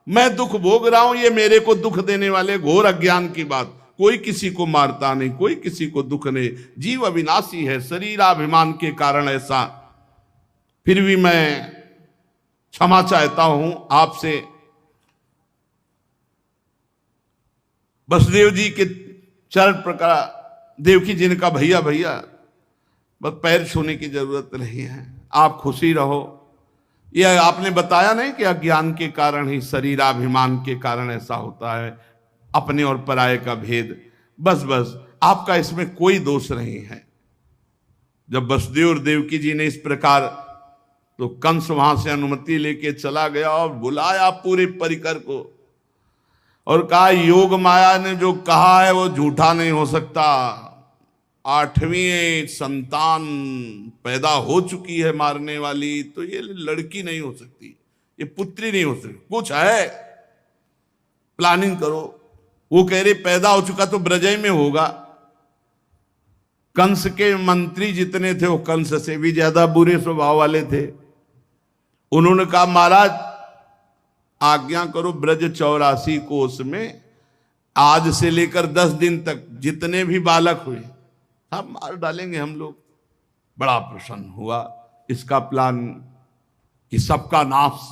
मैं दुख भोग रहा हूं, ये मेरे को दुख देने वाले घोर अज्ञान की बात। कोई किसी को मारता नहीं, कोई किसी को दुख नहीं, जीव अविनाशी है, शरीराभिमान के कारण ऐसा। फिर भी मैं क्षमा चाहता हूं आपसे। वसुदेव जी के चरण प्रकार देवकी जी ने कहा भैया भैया बस पैर छूने की जरूरत नहीं है, आप खुशी रहो। यह आपने बताया नहीं कि अज्ञान के कारण ही, शरीराभिमान के कारण ऐसा होता है, अपने और पराये का भेद। बस बस आपका इसमें कोई दोष नहीं है। जब वसुदेव और देवकी जी ने इस प्रकार, तो कंस वहां से अनुमति लेके चला गया और बुलाया पूरे परिकर को और कहा योग माया ने जो कहा है वो झूठा नहीं हो सकता। 8वीं संतान पैदा हो चुकी है मारने वाली, तो ये लड़की नहीं हो सकती, ये पुत्री नहीं हो सकती, कुछ है, प्लानिंग करो। वो कह रहे पैदा हो चुका तो ब्रजय में होगा। कंस के मंत्री जितने थे वो कंस से भी ज्यादा बुरे स्वभाव वाले थे। उन्होंने कहा महाराज आज्ञा करो, ब्रज 84 कोस में आज से लेकर 10 दिन तक जितने भी बालक हुए सब मार डालेंगे हम लोग। बड़ा प्रसन्न हुआ इसका प्लान कि सबका नाश,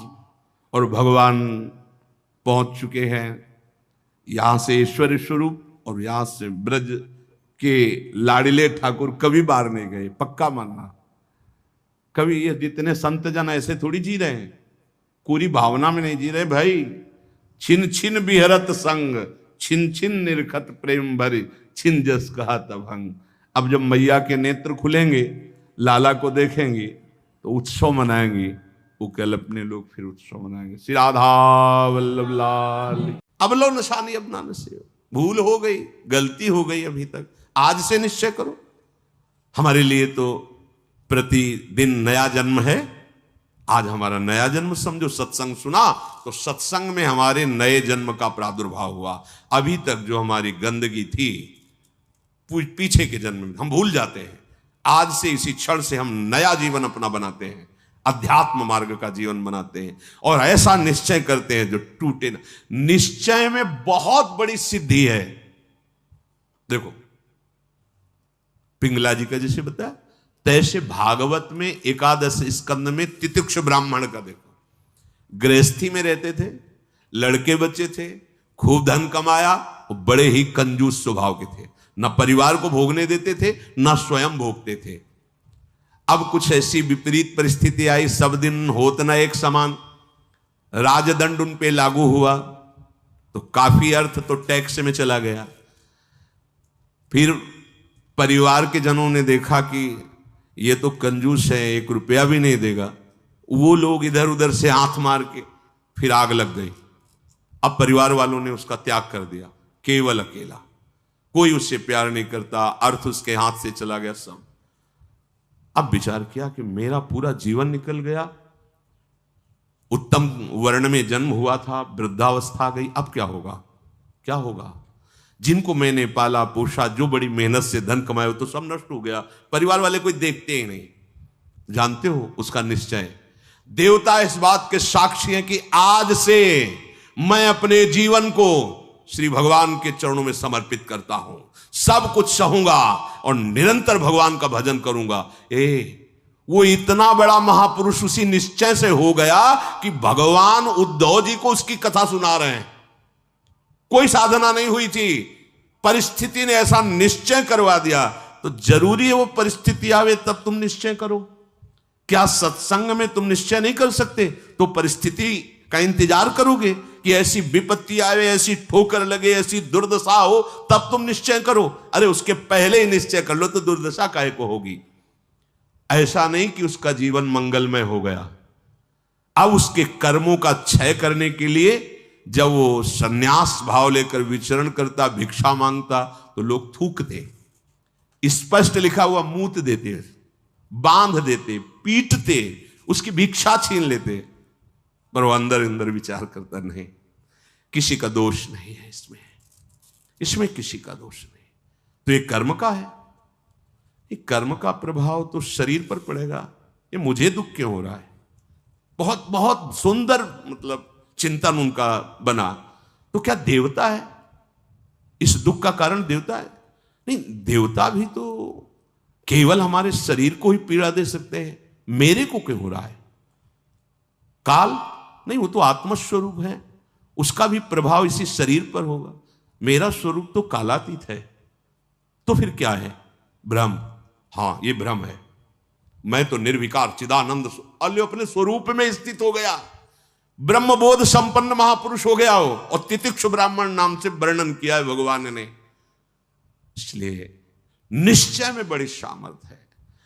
और भगवान पहुंच चुके हैं यहां से ईश्वर स्वरूप, और यहां से ब्रज के लाडिले ठाकुर कभी बाहर नहीं गए, पक्का मानना। कभी ये जितने संत जन ऐसे थोड़ी जी रहे हैं, पूरी भावना में नहीं जी रहे भाई। छिन छिन बिहरत संग, छिन छिन निरखत प्रेम भरी, छिन जस कहा तभंग। अब जब मैया के नेत्र खुलेंगे, लाला को देखेंगे तो उत्सव मनाएंगे। वो कल अपने लोग फिर उत्सव मनाएंगे। श्री राधा वल्लभ लाल। अब लो निशानी, अब ना नशे, भूल हो गई, गलती हो गई अभी तक, आज से निश्चय करो। हमारे लिए तो प्रतिदिन नया जन्म है। आज हमारा नया जन्म समझो, सत्संग सुना तो सत्संग में हमारे नए जन्म का प्रादुर्भाव हुआ। अभी तक जो हमारी गंदगी थी पीछे के जन्म में हम भूल जाते हैं। आज से इसी क्षण से हम नया जीवन अपना बनाते हैं, अध्यात्म मार्ग का जीवन बनाते हैं और ऐसा निश्चय करते हैं जो टूटे ना। निश्चय में बहुत बड़ी सिद्धि है। देखो पिंगला जी का जैसे बताया, तैसे भागवत में एकादश स्कंद में तितिक्ष ब्राह्मण का देखो, गृहस्थी में रहते थे, लड़के बच्चे थे, खूब धन कमाया, बड़े ही कंजूस स्वभाव के थे, न परिवार को भोगने देते थे न स्वयं भोगते थे। अब कुछ ऐसी विपरीत परिस्थिति आई, सब दिन होत न एक समान, राजदंड उन पे लागू हुआ तो काफी अर्थ तो टैक्स में चला गया। फिर परिवार के जनों ने देखा कि ये तो कंजूस है, 1 रुपया भी नहीं देगा। वो लोग इधर उधर से हाथ मार के फिर आग लग गई। अब परिवार वालों ने उसका त्याग कर दिया, केवल अकेला, कोई उससे प्यार नहीं करता, अर्थ उसके हाथ से चला गया सब। अब विचार किया कि मेरा पूरा जीवन निकल गया, उत्तम वर्ण में जन्म हुआ था, वृद्धावस्था आ गई, अब क्या होगा, क्या होगा। जिनको मैंने पाला पोषा, जो बड़ी मेहनत से धन कमाया, तो सब नष्ट हो गया। परिवार वाले कोई देखते ही नहीं। जानते हो उसका निश्चय, देवता इस बात के साक्षी हैं कि आज से मैं अपने जीवन को श्री भगवान के चरणों में समर्पित करता हूं, सब कुछ सहूंगा और निरंतर भगवान का भजन करूंगा। वो इतना बड़ा महापुरुष उसी निश्चय से हो गया कि भगवान उद्धव जी को उसकी कथा सुना रहे हैं। कोई साधना नहीं हुई थी, परिस्थिति ने ऐसा निश्चय करवा दिया। तो जरूरी है वो परिस्थिति आवे तब तुम निश्चय करो। क्या सत्संग में तुम निश्चय नहीं कर सकते तो परिस्थिति का इंतजार करोगे कि ऐसी विपत्ति आवे, ऐसी ठोकर लगे, ऐसी दुर्दशा हो तब तुम निश्चय करो? अरे उसके पहले ही निश्चय कर लो तो दुर्दशा काहे को होगी। ऐसा नहीं कि उसका जीवन मंगलमय हो गया। अब उसके कर्मों का क्षय करने के लिए जब वो सन्यास भाव लेकर विचरण करता, भिक्षा मांगता, तो लोग थूकते, स्पष्ट लिखा हुआ मूत देते, बांध देते, पीटते, उसकी भिक्षा छीन लेते। पर वो अंदर अंदर विचार करता, नहीं किसी का दोष नहीं है इसमें किसी का दोष नहीं। तो ये कर्म का है, ये कर्म का प्रभाव तो शरीर पर पड़ेगा। ये मुझे दुख क्यों हो रहा है? बहुत बहुत सुंदर मतलब चिंतन उनका बना। तो क्या देवता है? इस दुख का कारण देवता है? नहीं, देवता भी तो केवल हमारे शरीर को ही पीड़ा दे सकते हैं। मेरे को क्यों हो रहा है? काल नहीं, वो तो आत्मस्वरूप है, उसका भी प्रभाव इसी शरीर पर होगा। मेरा स्वरूप तो कालातीत है। तो फिर क्या है? भ्रम। हाँ, ये भ्रम है। मैं तो निर्विकार चिदानंद अपने स्वरूप में स्थित हो गया, ब्रह्मबोध संपन्न महापुरुष हो गया हो। और तितिक्ष ब्राह्मण नाम से वर्णन किया है भगवान ने। इसलिए निश्चय में बड़ी सामर्थ है।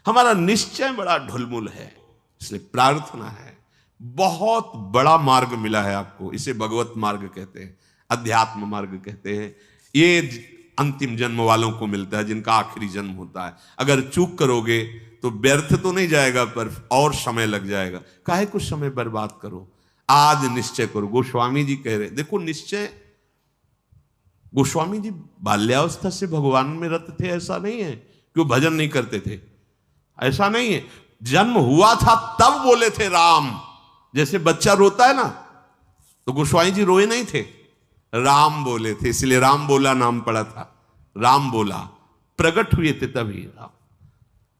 हमारा निश्चय बड़ा ढुलमुल है। इसलिए प्रार्थना है। बहुत बड़ा मार्ग मिला है आपको, इसे भगवत मार्ग कहते हैं, अध्यात्म मार्ग कहते हैं। ये अंतिम जन्म वालों को मिलता है, जिनका आखिरी जन्म होता है। अगर चूक करोगे तो व्यर्थ तो नहीं जाएगा, पर और समय लग जाएगा। काहे कुछ समय बर्बाद करो, आज निश्चय करो। गोस्वामी जी कह रहे, देखो निश्चय, गोस्वामी जी बाल्यावस्था से भगवान में रत थे, ऐसा नहीं है कि वो भजन नहीं करते थे, ऐसा नहीं है। जन्म हुआ था तब बोले थे राम, जैसे बच्चा रोता है ना, तो गोस्वामी जी रोए नहीं थे, राम बोले थे, इसलिए राम बोला नाम पड़ा था। राम बोला, प्रकट हुए थे तभी राम।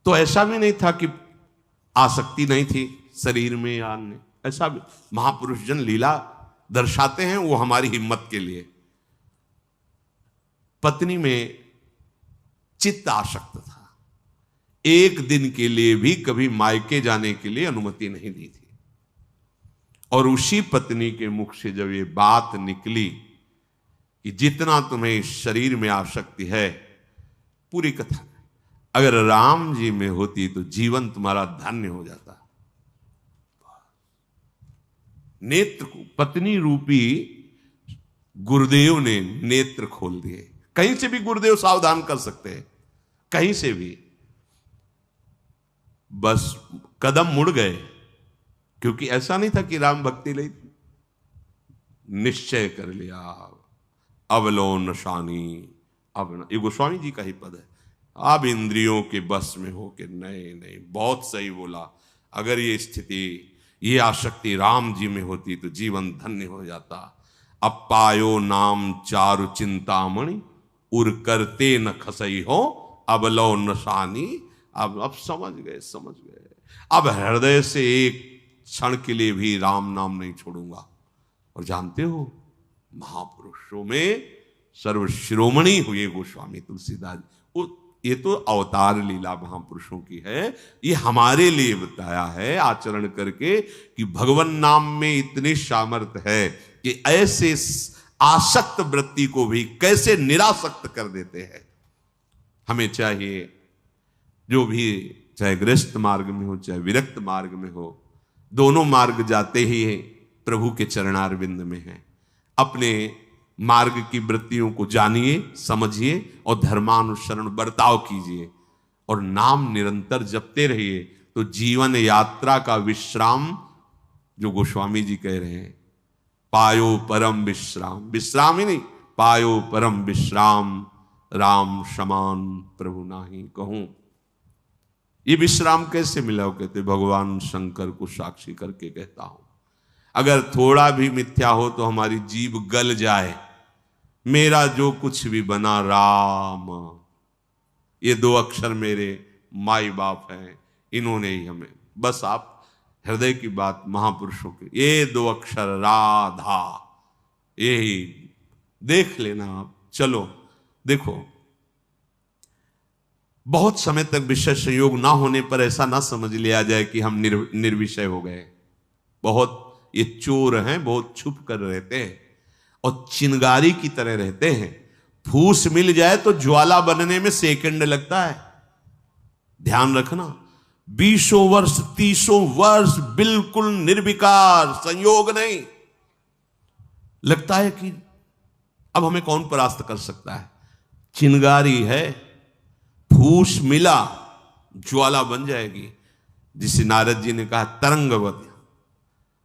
तो ऐसा भी नहीं था कि आसक्ति नहीं थी शरीर में या अन्य, ऐसा भी महापुरुष जन लीला दर्शाते हैं, वो हमारी हिम्मत के लिए। पत्नी में चित्त आसक्त था, एक दिन के लिए भी कभी मायके जाने के लिए अनुमति नहीं दी थी। और उसी पत्नी के मुख से जब ये बात निकली कि जितना तुम्हें इस शरीर में आसक्ति है, पूरी कथा अगर राम जी में होती तो जीवन तुम्हारा धन्य हो जाता। नेत्र को पत्नी रूपी गुरुदेव ने नेत्र खोल दिए। कहीं से भी गुरुदेव सावधान कर सकते हैं, कहीं से भी, बस कदम मुड़ गए। क्योंकि ऐसा नहीं था कि राम भक्ति ली, निश्चय कर लिया, अवलो नशानी। अब ये गोस्वामी जी का ही पद है, अब इंद्रियों के बस में हो के, नहीं नहीं, बहुत सही बोला। अगर ये स्थिति, ये आसक्ति राम जी में होती तो जीवन धन्य हो जाता। अब पायो नाम चारु चिंतामणि, उर करते न खसई हो, अवलो नशानी। अब समझ गए, समझ गए। अब हृदय से एक क्षण के लिए भी राम नाम नहीं छोड़ूंगा। और जानते हो, महापुरुषों में सर्वशिरोमणि हुए गोस्वामी तुलसीदास। ये तो अवतार लीला महापुरुषों की है, ये हमारे लिए बताया है आचरण करके कि भगवान नाम में इतनी सामर्थ्य है कि ऐसे आसक्त वृत्ति को भी कैसे निरासक्त कर देते हैं। हमें चाहिए, जो भी, चाहे गृहस्थ मार्ग में हो चाहे विरक्त मार्ग में हो, दोनों मार्ग जाते ही प्रभु के चरणारविंद में हैं। अपने मार्ग की वृत्तियों को जानिए, समझिए और धर्मानुसरण बर्ताव कीजिए और नाम निरंतर जपते रहिए। तो जीवन यात्रा का विश्राम, जो गोस्वामी जी कह रहे हैं, पायो परम विश्राम, विश्राम ही नहीं, पायो परम विश्राम, राम समान प्रभु नाही कहूं। ये विश्राम कैसे मिला? कहते भगवान शंकर को साक्षी करके कहता हूं। अगर थोड़ा भी मिथ्या हो तो हमारी जीभ गल जाए, मेरा जो कुछ भी बना राम, ये दो अक्षर मेरे माई बाप हैं, इन्होंने ही हमें, बस आप हृदय की बात महापुरुषों की, ये दो अक्षर राधा, यही देख लेना आप। चलो देखो, बहुत समय तक विषय संयोग ना होने पर ऐसा ना समझ लिया जाए कि हम निर्विषय हो गए। बहुत ये चोर हैं, बहुत छुप कर रहते हैं और चिंगारी की तरह रहते हैं। फूस मिल जाए तो ज्वाला बनने में सेकंड लगता है। ध्यान रखना, 20 वर्ष 30 वर्ष बिल्कुल निर्विकार, संयोग नहीं। लगता है कि अब हमें कौन परास्त कर सकता है। चिंगारी है, फूस मिला ज्वाला बन जाएगी, जिसे नारद जी ने कहा तरंगवत,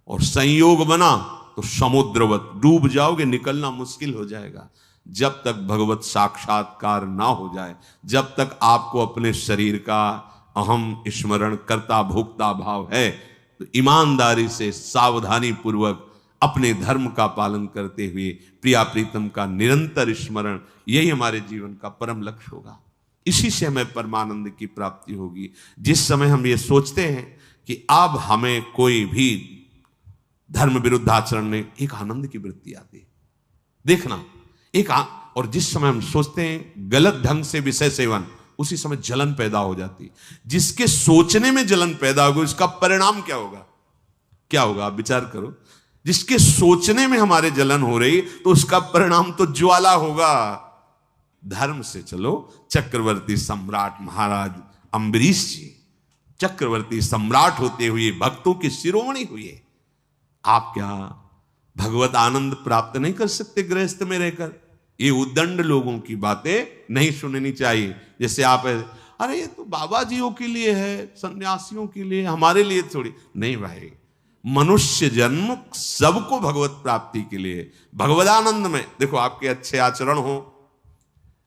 और संयोग बना तो समुद्रवत, डूब जाओगे, निकलना मुश्किल हो जाएगा। जब तक भगवत साक्षात्कार ना हो जाए, जब तक आपको अपने शरीर का अहम स्मरण करता भोक्ता भाव है, तो ईमानदारी से सावधानी पूर्वक अपने धर्म का पालन करते हुए प्रिया प्रीतम का निरंतर स्मरण, यही हमारे जीवन का परम लक्ष्य होगा। इसी से हमें परमानंद की प्राप्ति होगी। जिस समय हम ये सोचते हैं कि अब हमें कोई भी धर्म विरुद्ध आचरण नहीं, एक आनंद की वृत्ति आती है। देखना, और जिस समय हम सोचते हैं गलत ढंग से विषय सेवन, उसी समय जलन पैदा हो जाती है। जिसके सोचने में जलन पैदा होगी, उसका परिणाम क्या होगा? क्या होगा आप विचार करो। जिसके सोचने में हमारे जलन हो रही, तो उसका परिणाम तो ज्वाला होगा। धर्म से चलो। चक्रवर्ती सम्राट महाराज अम्बरीश जी चक्रवर्ती सम्राट होते हुए भक्तों के शिरोमणि हुए, आप क्या भगवत आनंद प्राप्त नहीं कर सकते गृहस्थ में रहकर? ये उद्दंड लोगों की बातें नहीं सुननी चाहिए। जैसे आप, अरे ये तो बाबा जियों के लिए है, सन्यासियों के लिए, हमारे लिए थोड़ी नहीं भाई। मनुष्य जन्म सबको भगवत प्राप्ति के लिए, भगवदानंद में देखो, आपके अच्छे आचरण हो,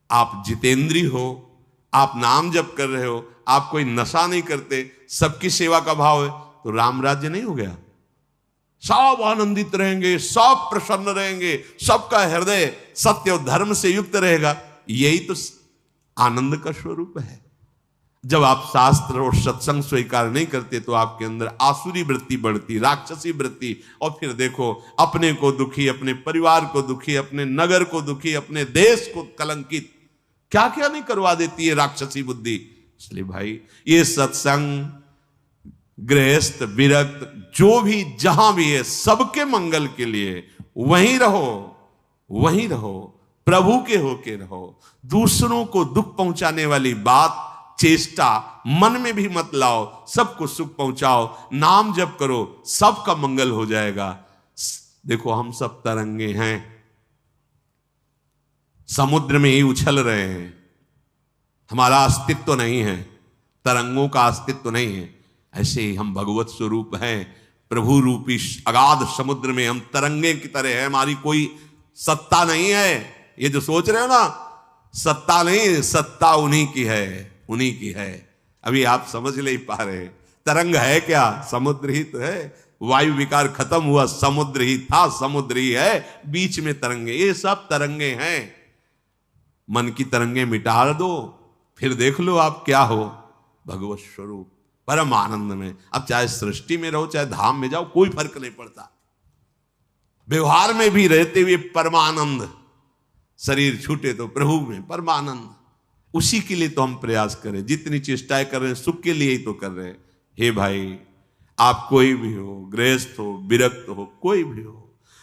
आप जितेंद्री हो, आप नाम जप कर रहे हो, आप कोई नशा नहीं करते, सबकी सेवा का भाव है, तो राम राज्य नहीं हो गया? सब आनंदित रहेंगे, सब प्रसन्न रहेंगे, सबका हृदय सत्य और धर्म से युक्त रहेगा। यही तो आनंद का स्वरूप है। जब आप शास्त्र और सत्संग स्वीकार नहीं करते तो आपके अंदर आसुरी वृत्ति बढ़ती, राक्षसी वृत्ति, और फिर देखो अपने को दुखी, अपने परिवार को दुखी, अपने नगर को दुखी, अपने देश को कलंकित, क्या क्या नहीं करवा देती है राक्षसी बुद्धि। इसलिए भाई ये सत्संग, गृहस्थ, विरक्त, जो भी जहां भी है, सबके मंगल के लिए वहीं रहो, वहीं रहो, प्रभु के होके रहो। दूसरों को दुख पहुंचाने वाली बात, चेष्टा मन में भी मत लाओ, सबको सुख पहुंचाओ, नाम जप करो, सबका मंगल हो जाएगा। देखो हम सब तरंगे हैं, समुद्र में ही उछल रहे हैं, हमारा अस्तित्व नहीं है, तरंगों का अस्तित्व नहीं है। ऐसे ही हम भगवत स्वरूप हैं, प्रभु रूपी अगाध समुद्र में हम तरंगे की तरह है, हमारी कोई सत्ता नहीं है। ये जो सोच रहे हो ना, सत्ता नहीं, सत्ता उन्हीं की है, उन्हीं की है। अभी आप समझ नहीं पा रहे, तरंग है क्या? समुद्र ही तो है। वायु विकार खत्म हुआ, समुद्र ही था, समुद्र ही है, बीच में तरंगे, ये सब तरंगे हैं। मन की तरंगे मिटा दो, फिर देख लो आप क्या हो, भगवत स्वरूप परम आनंद में। अब चाहे सृष्टि में रहो, चाहे धाम में जाओ, कोई फर्क नहीं पड़ता। व्यवहार में भी रहते हुए परमानंद, शरीर छूटे तो प्रभु में परमानंद, उसी के लिए तो हम प्रयास करें, जितनी चेष्टाएं कर रहे हैं सुख के लिए ही तो कर रहे हैं। हे भाई, आप कोई भी हो, गृहस्थ हो, विरक्त हो, कोई भी हो,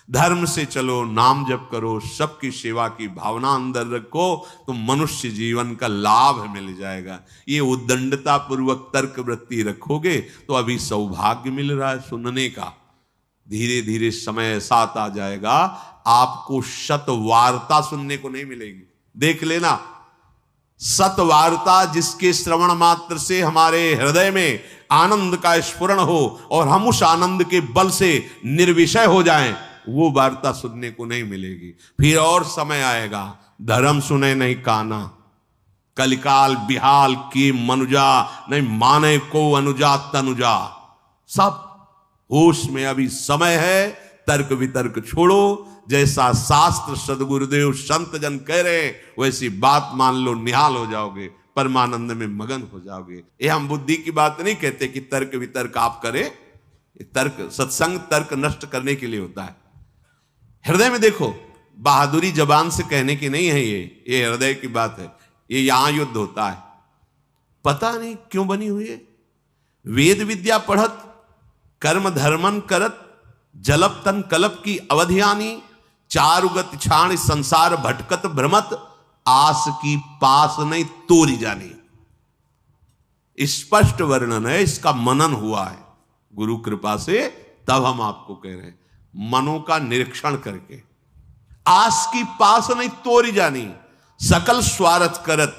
धर्म से चलो, नाम जप करो, सबकी सेवा की भावना अंदर रखो, तो मनुष्य जीवन का लाभ मिल जाएगा। ये उद्दंडता पूर्वक तर्क वृत्ति रखोगे तो अभी सौभाग्य मिल रहा है सुनने का, धीरे धीरे समय साथ आ जाएगा, आपको सतवार्ता सुनने को नहीं मिलेगी। देख लेना, सतवार्ता जिसके श्रवण मात्र से हमारे हृदय में आनंद का स्फुरण हो और हम उस आनंद के बल से निर्विषय हो जाएं, वो वार्ता सुनने को नहीं मिलेगी। फिर और समय आएगा, धर्म सुने नहीं काना, कलिकाल बिहाल की मनुजा, नहीं माने को अनुजा तनुजा। सब होश में अभी समय है, तर्क वितर्क छोड़ो, जैसा शास्त्र सदगुरुदेव संत जन कह रहे हैं वैसी बात मान लो, निहाल हो जाओगे, परमानंद में मगन हो जाओगे। ये हम बुद्धि की बात नहीं कहते कि तर्क वितर्क आप करें, तर्क सत्संग तर्क नष्ट करने के लिए होता है। हृदय में देखो, बहादुरी जबान से कहने की नहीं है, ये हृदय की बात है। ये यहां युद्ध होता है, पता नहीं क्यों बनी हुई है। वेद विद्या पढ़त, कर्म धर्मन करत, जलप तन कलप की अवधियानी, चारुगत छाण संसार भटकत भ्रमत, आस की पास नहीं तोरी जानी। स्पष्ट वर्णन है, इसका मनन हुआ है गुरु कृपा से, तब हम आपको कह रहे हैं, मनों का निरीक्षण करके। आस की पास नहीं तोरी जानी, सकल स्वार्थ करत,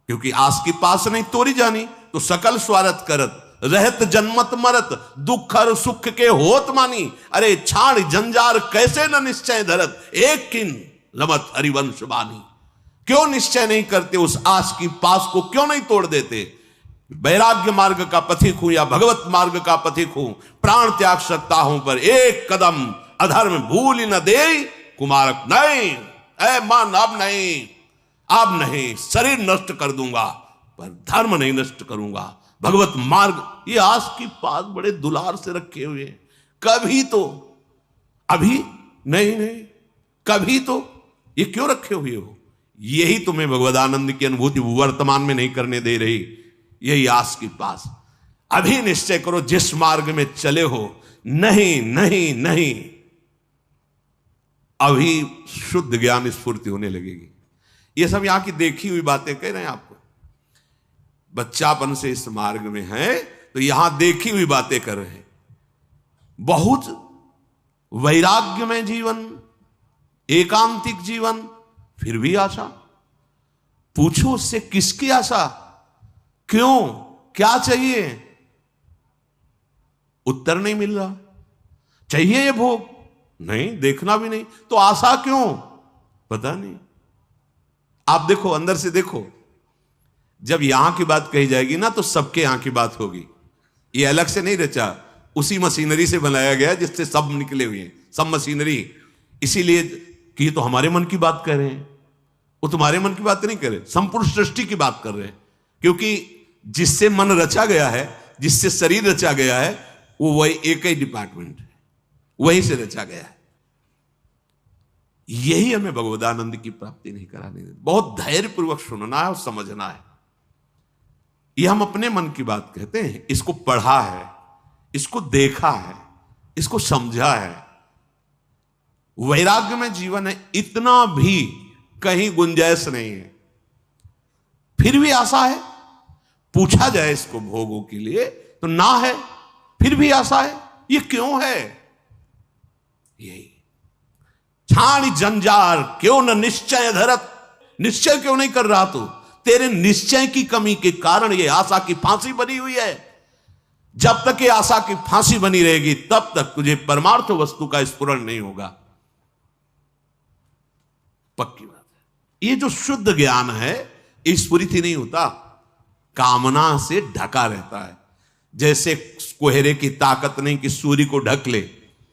क्योंकि आस की पास नहीं तोरी जानी तो सकल स्वार्थ करत, रहत जन्मत मरत, दुख और सुख के होत मानी। अरे छाड़ जंजार कैसे न निश्चय धरत, एक किन रमत हरिवंश बानी। क्यों निश्चय नहीं करते, उस आस की पास को क्यों नहीं तोड़ देते? वैराग्य मार्ग का पथिक हूं या भगवत मार्ग का पथिक हूं, प्राण त्याग सकता हूं, पर एक कदम अधर्म भूल न दे कुमारक नहीं। ऐ मन अब नहीं, अब नहीं, शरीर नष्ट कर दूंगा पर धर्म नहीं नष्ट करूंगा। भगवत मार्ग, ये आस की पास बड़े दुलार से रखे हुए हैं। कभी तो, अभी नहीं नहीं, कभी तो, ये क्यों रखे हुए हो? यही तुम्हें भगवदानंद की अनुभूति वर्तमान में नहीं करने दे रही, यही आस की पास। अभी निश्चय करो जिस मार्ग में चले हो, नहीं नहीं नहीं, अभी शुद्ध ज्ञान स्फूर्ति होने लगेगी। ये सब यहां की देखी हुई बातें कह रहे हैं आपको। बच्चापन से इस मार्ग में हैं तो यहां देखी हुई बातें कर रहे हैं। बहुत वैराग्य में जीवन, एकांतिक जीवन, फिर भी आशा। पूछो उससे किसकी आशा, क्यों, क्या चाहिए? उत्तर नहीं मिल रहा। चाहिए ये भोग? नहीं, देखना भी नहीं। तो आशा क्यों? पता नहीं। आप देखो, अंदर से देखो, जब यहां की बात कही जाएगी ना तो सबके यहां की बात होगी। ये अलग से नहीं रचा, उसी मशीनरी से बनाया गया जिससे सब निकले हुए हैं, सब मशीनरी। इसीलिए कि ये तो हमारे मन की बात कर रहे हैं, वो तुम्हारे मन की बात नहीं कर रहे, संपूर्ण सृष्टि की बात कर रहे हैं। क्योंकि जिससे मन रचा गया है, जिससे शरीर रचा गया है, वो वही एक ही डिपार्टमेंट है, वहीं से रचा गया है। यही हमें भगवदानंद की प्राप्ति नहीं कराने देती। बहुत धैर्यपूर्वक सुनना है और समझना है। यह हम अपने मन की बात कहते हैं, इसको पढ़ा है, इसको देखा है, इसको समझा है। वैराग्य में जीवन है, इतना भी कहीं गुंजाइश नहीं है। फिर भी आशा है। पूछा जाए इसको भोगों के लिए तो ना है, फिर भी आशा है। ये क्यों है? यही छाणी जंजार क्यों न निश्चय धरत। निश्चय क्यों नहीं कर रहा तू? तेरे निश्चय की कमी के कारण ये आशा की फांसी बनी हुई है। जब तक ये आशा की फांसी बनी रहेगी तब तक तुझे परमार्थ वस्तु का स्फुरण नहीं होगा। पक्की बात है। ये जो शुद्ध ज्ञान है ये स्फुरित ही नहीं होता, कामना से ढका रहता है। जैसे कोहरे की ताकत नहीं कि सूर्य को ढक ले,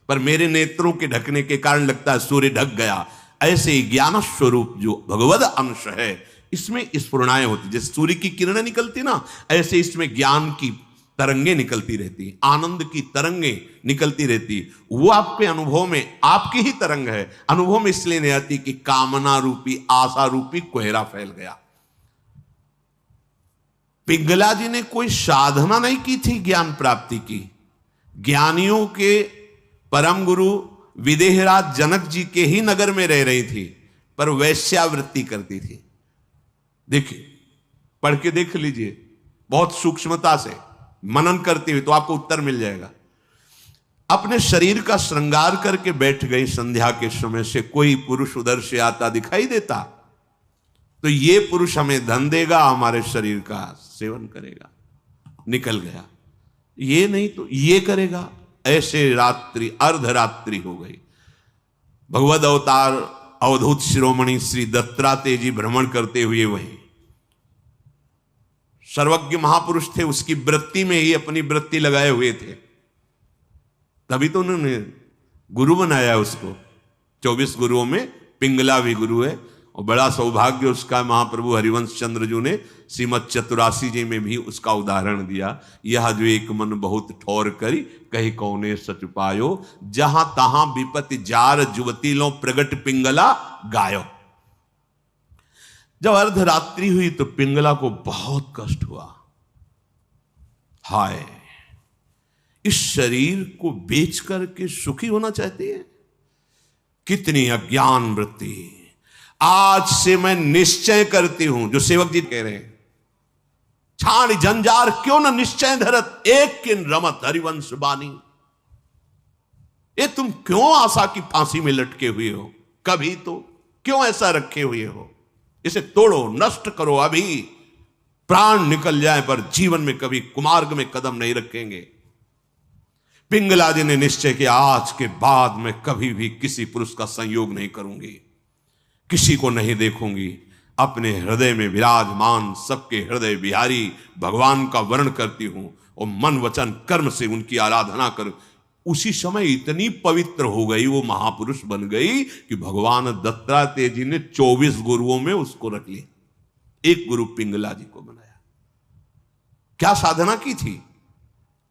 पर मेरे नेत्रों के ढकने के कारण लगता है सूर्य ढक गया। ऐसे ही ज्ञान स्वरूप जो भगवद अंश है इसमें स्फुरणाएं होती, जैसे सूर्य की किरणें निकलती ना, ऐसे इसमें ज्ञान की तरंगे निकलती रहती, आनंद की तरंगे निकलती रहती। वो आपके अनुभव में आपकी ही तरंग है। अनुभव में इसलिए नहीं आती कि कामना रूपी, आशा रूपी कोहरा फैल गया। पिंगला जी ने कोई साधना नहीं की थी ज्ञान प्राप्ति की। ज्ञानियों के परम गुरु विदेहराज जनक जी के ही नगर में रह रही थी, पर वैश्यावृत्ति करती थी। देखिए, पढ़ के देख लीजिए, बहुत सूक्ष्मता से मनन करते हुए तो आपको उत्तर मिल जाएगा। अपने शरीर का श्रृंगार करके बैठ गई। संध्या के समय से कोई पुरुष उधर से आता दिखाई देता तो ये पुरुष हमें धन देगा, हमारे शरीर का सेवन करेगा, निकल गया। ये नहीं तो ये करेगा। ऐसे रात्रि अर्धरात्रि हो गई। भगवद अवतार अवधूत शिरोमणि श्री दत्तात्रेय जी भ्रमण करते हुए वहीं सर्वज्ञ महापुरुष थे, उसकी वृत्ति में ही अपनी वृत्ति लगाए हुए थे। तभी तो उन्होंने गुरु बनाया उसको। 24 गुरुओं में पिंगला भी गुरु है। और बड़ा सौभाग्य उसका महाप्रभु हरिवंश चंद्र जी ने श्रीमद चतुरासी जी में भी उसका उदाहरण दिया। यह जो एक मन बहुत ठौर करी, कही कौने सच पायो, जहां तहां विपत्ति जार जुवती लो प्रगट पिंगला गायो। जब अर्धरात्रि हुई तो पिंगला को बहुत कष्ट हुआ। हाय, इस शरीर को बेच करके सुखी होना चाहती है। कितनी अज्ञान वृत्ति। आज से मैं निश्चय करती हूं, जो सेवक जी कह रहे हैं, छाण जंजार क्यों न निश्चय धरत, एक किन रमत हरिवंश बानी। ये तुम क्यों आशा की फांसी में लटके हुए हो? कभी तो क्यों ऐसा रखे हुए हो? इसे तोड़ो, नष्ट करो अभी। प्राण निकल जाए पर जीवन में कभी कुमार्ग में कदम नहीं रखेंगे। पिंगला जी ने निश्चय किया, आज के बाद मैं कभी भी किसी पुरुष का संयोग नहीं करूंगी, किसी को नहीं देखूंगी। अपने हृदय में विराजमान सबके हृदय बिहारी भगवान का वर्ण करती हूं और मन वचन कर्म से उनकी आराधना कर। उसी समय इतनी पवित्र हो गई, वो महापुरुष बन गई कि भगवान दत्तात्रेय जी ने 24 गुरुओं में उसको रख लिया। एक गुरु पिंगला जी को बनाया। क्या साधना की थी?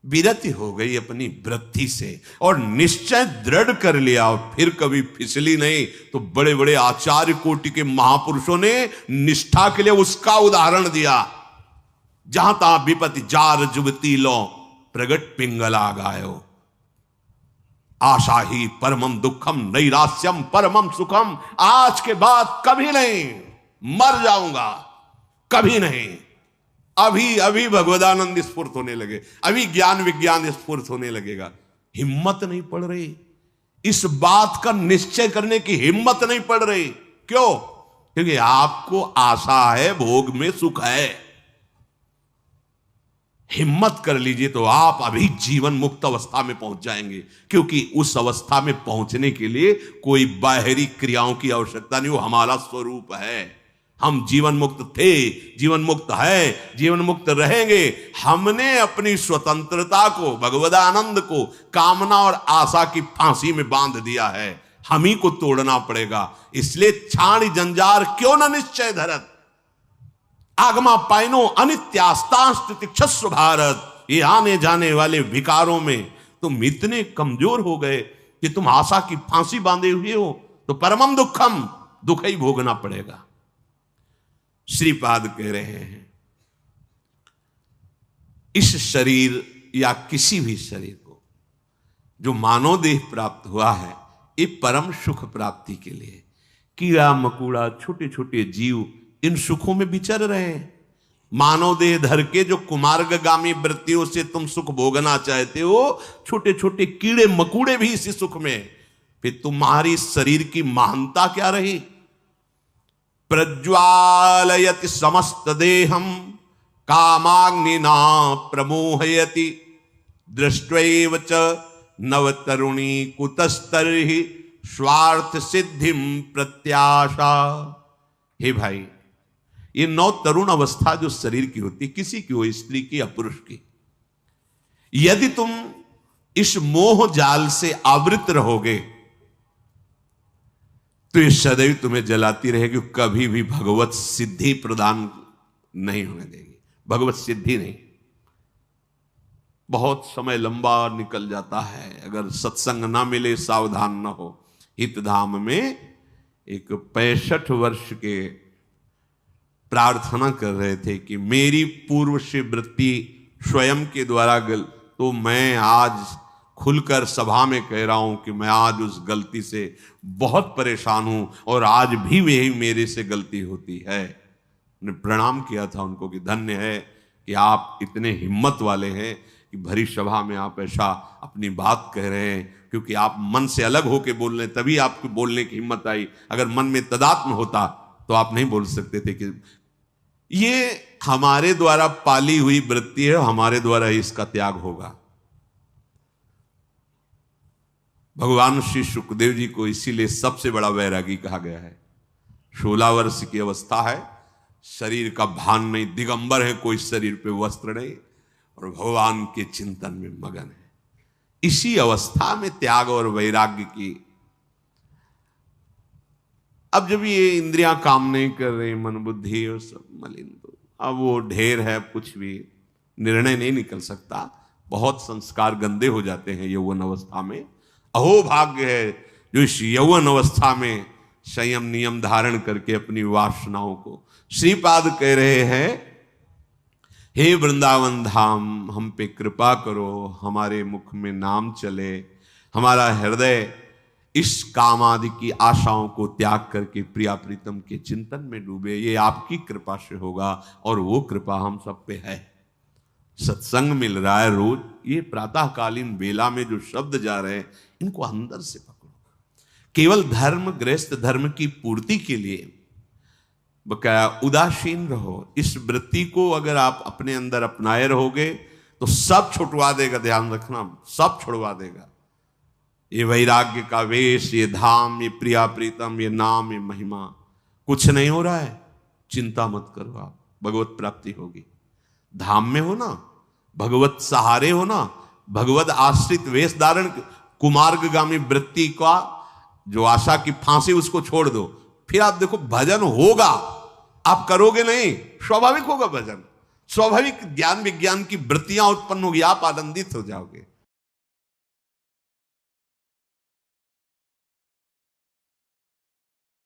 विरति हो गई अपनी वृत्ति से और निश्चय दृढ़ कर लिया और फिर कभी फिसली नहीं। तो बड़े बड़े आचार्य कोटि के महापुरुषों ने निष्ठा के लिए उसका उदाहरण दिया। जहां तहां विपत्ति जार जुबती लो प्रगट पिंगला गायो। आशा ही परमम दुखम नैरास्यम परमम सुखम। आज के बाद कभी नहीं, मर जाऊंगा, कभी नहीं। अभी अभी भगवदानंद स्फुर्त होने लगे, अभी ज्ञान विज्ञान स्फुर्त होने लगेगा। हिम्मत नहीं पड़ रही, इस बात का निश्चय करने की हिम्मत नहीं पड़ रही। क्यों? क्योंकि आपको आशा है, भोग में सुख है। हिम्मत कर लीजिए तो आप अभी जीवन मुक्त अवस्था में पहुंच जाएंगे, क्योंकि उस अवस्था में पहुंचने के लिए कोई बाहरी क्रियाओं की आवश्यकता नहीं, वो हमारा स्वरूप है। हम जीवन मुक्त थे, जीवन मुक्त है, जीवन मुक्त रहेंगे। हमने अपनी स्वतंत्रता को, भगवदानंद को कामना और आशा की फांसी में बांध दिया है, हम ही को तोड़ना पड़ेगा। इसलिए छाणी जंजार क्यों न निश्चय धरत, आगमा पाइनो अनित्यास्तास्तिक्षस्व भारत। ये आने जाने वाले विकारों में तुम इतने कमजोर हो गए कि तुम आशा की फांसी बांधे हुए हो, तो परमम दुखम, दुख ही भोगना पड़ेगा। श्रीपाद कह रहे हैं इस शरीर या किसी भी शरीर को जो मानव देह प्राप्त हुआ है, ये परम सुख प्राप्ति के लिए। कीड़ा मकोड़ा छोटे छोटे जीव इन सुखों में विचर रहे हैं। मानव देह धर के जो कुमार्गगामी वृत्तियों से तुम सुख भोगना चाहते हो, छोटे छोटे कीड़े मकूड़े भी इसी सुख में। फिर तुम्हारी शरीर की महानता क्या रही? प्रज्वालयति समस्त देहम कामाग्निना प्रमोहयति दृष्ट्वैव च नवतरुणी कुतस्तर्हि स्वार्थ सिद्धिम प्रत्याशा। हे भाई, ये नौ तरुण अवस्था जो शरीर की होती, किसी की हो, स्त्री की या पुरुष की, यदि तुम इस मोह जाल से आवृत रहोगे तो ये सदैव तुम्हें जलाती रहेगी, कभी भी भगवत सिद्धि प्रदान नहीं होने देगी। भगवत सिद्धि नहीं। बहुत समय लंबा निकल जाता है अगर सत्संग ना मिले, सावधान ना हो। हितधाम में एक 65 वर्ष के प्रार्थना कर रहे थे कि मेरी पूर्व से वृत्ति स्वयं के द्वारा तो मैं आज खुलकर सभा में कह रहा हूं कि मैं आज उस गलती से बहुत परेशान हूं और आज भी वही मेरे से गलती होती है। मैंने प्रणाम किया था उनको कि धन्य है कि आप इतने हिम्मत वाले हैं कि भरी सभा में आप ऐसा अपनी बात कह रहे हैं, क्योंकि आप मन से अलग होकर बोल रहे हैं, तभी आपको बोलने की हिम्मत आई। अगर मन में तदात्म होता तो आप नहीं बोल सकते थे। कि ये हमारे द्वारा पाली हुई वृत्ति है, हमारे द्वारा ही इसका त्याग होगा। भगवान श्री सुखदेव जी को इसीलिए सबसे बड़ा वैरागी कहा गया है। 16 वर्ष की अवस्था है, शरीर का भान नहीं, दिगंबर है, कोई शरीर पे वस्त्र नहीं, और भगवान के चिंतन में मगन है। इसी अवस्था में त्याग और वैराग्य की। अब जब ये इंद्रियां काम नहीं कर रही, मन बुद्धि और सब मलिन, तो अब वो ढेर है, कुछ भी निर्णय नहीं निकल सकता। बहुत संस्कार गंदे हो जाते हैं यौवन अवस्था में। अहो भाग्य है जो इस यौवन अवस्था में संयम नियम धारण करके अपनी वासनाओं को। श्रीपाद कह रहे हैं, हे वृंदावन धाम, हम पे कृपा करो, हमारे मुख में नाम चले, हमारा हृदय इस काम आदि की आशाओं को त्याग करके प्रिया प्रीतम के चिंतन में डूबे। ये आपकी कृपा से होगा, और वो कृपा हम सब पे है। सत्संग मिल रहा है रोज, ये प्रातःकालीन बेला में जो शब्द जा रहे हैं, इनको अंदर से पकड़ो। केवल धर्म, गृहस्थ धर्म की पूर्ति के लिए बकाया उदासीन रहो। इस वृत्ति को अगर आप अपने अंदर अपनाए रहोगे तो सब छुटवा देगा। ध्यान रखना, सब छुड़वा देगा। ये वैराग्य का वेश, ये धाम, ये प्रिया प्रीतम, ये नाम, ये महिमा, कुछ नहीं हो रहा है, चिंता मत करो, आप भगवत प्राप्ति होगी। धाम में हो ना, भगवत सहारे हो ना, भगवत आश्रित वेश धारण, कुमार्गगामी वृत्ति का जो आशा की फांसी, उसको छोड़ दो। फिर आप देखो भजन होगा। आप करोगे नहीं, स्वाभाविक होगा भजन, स्वाभाविक ज्ञान विज्ञान की वृत्तियां उत्पन्न होगी, आप आनंदित हो जाओगे।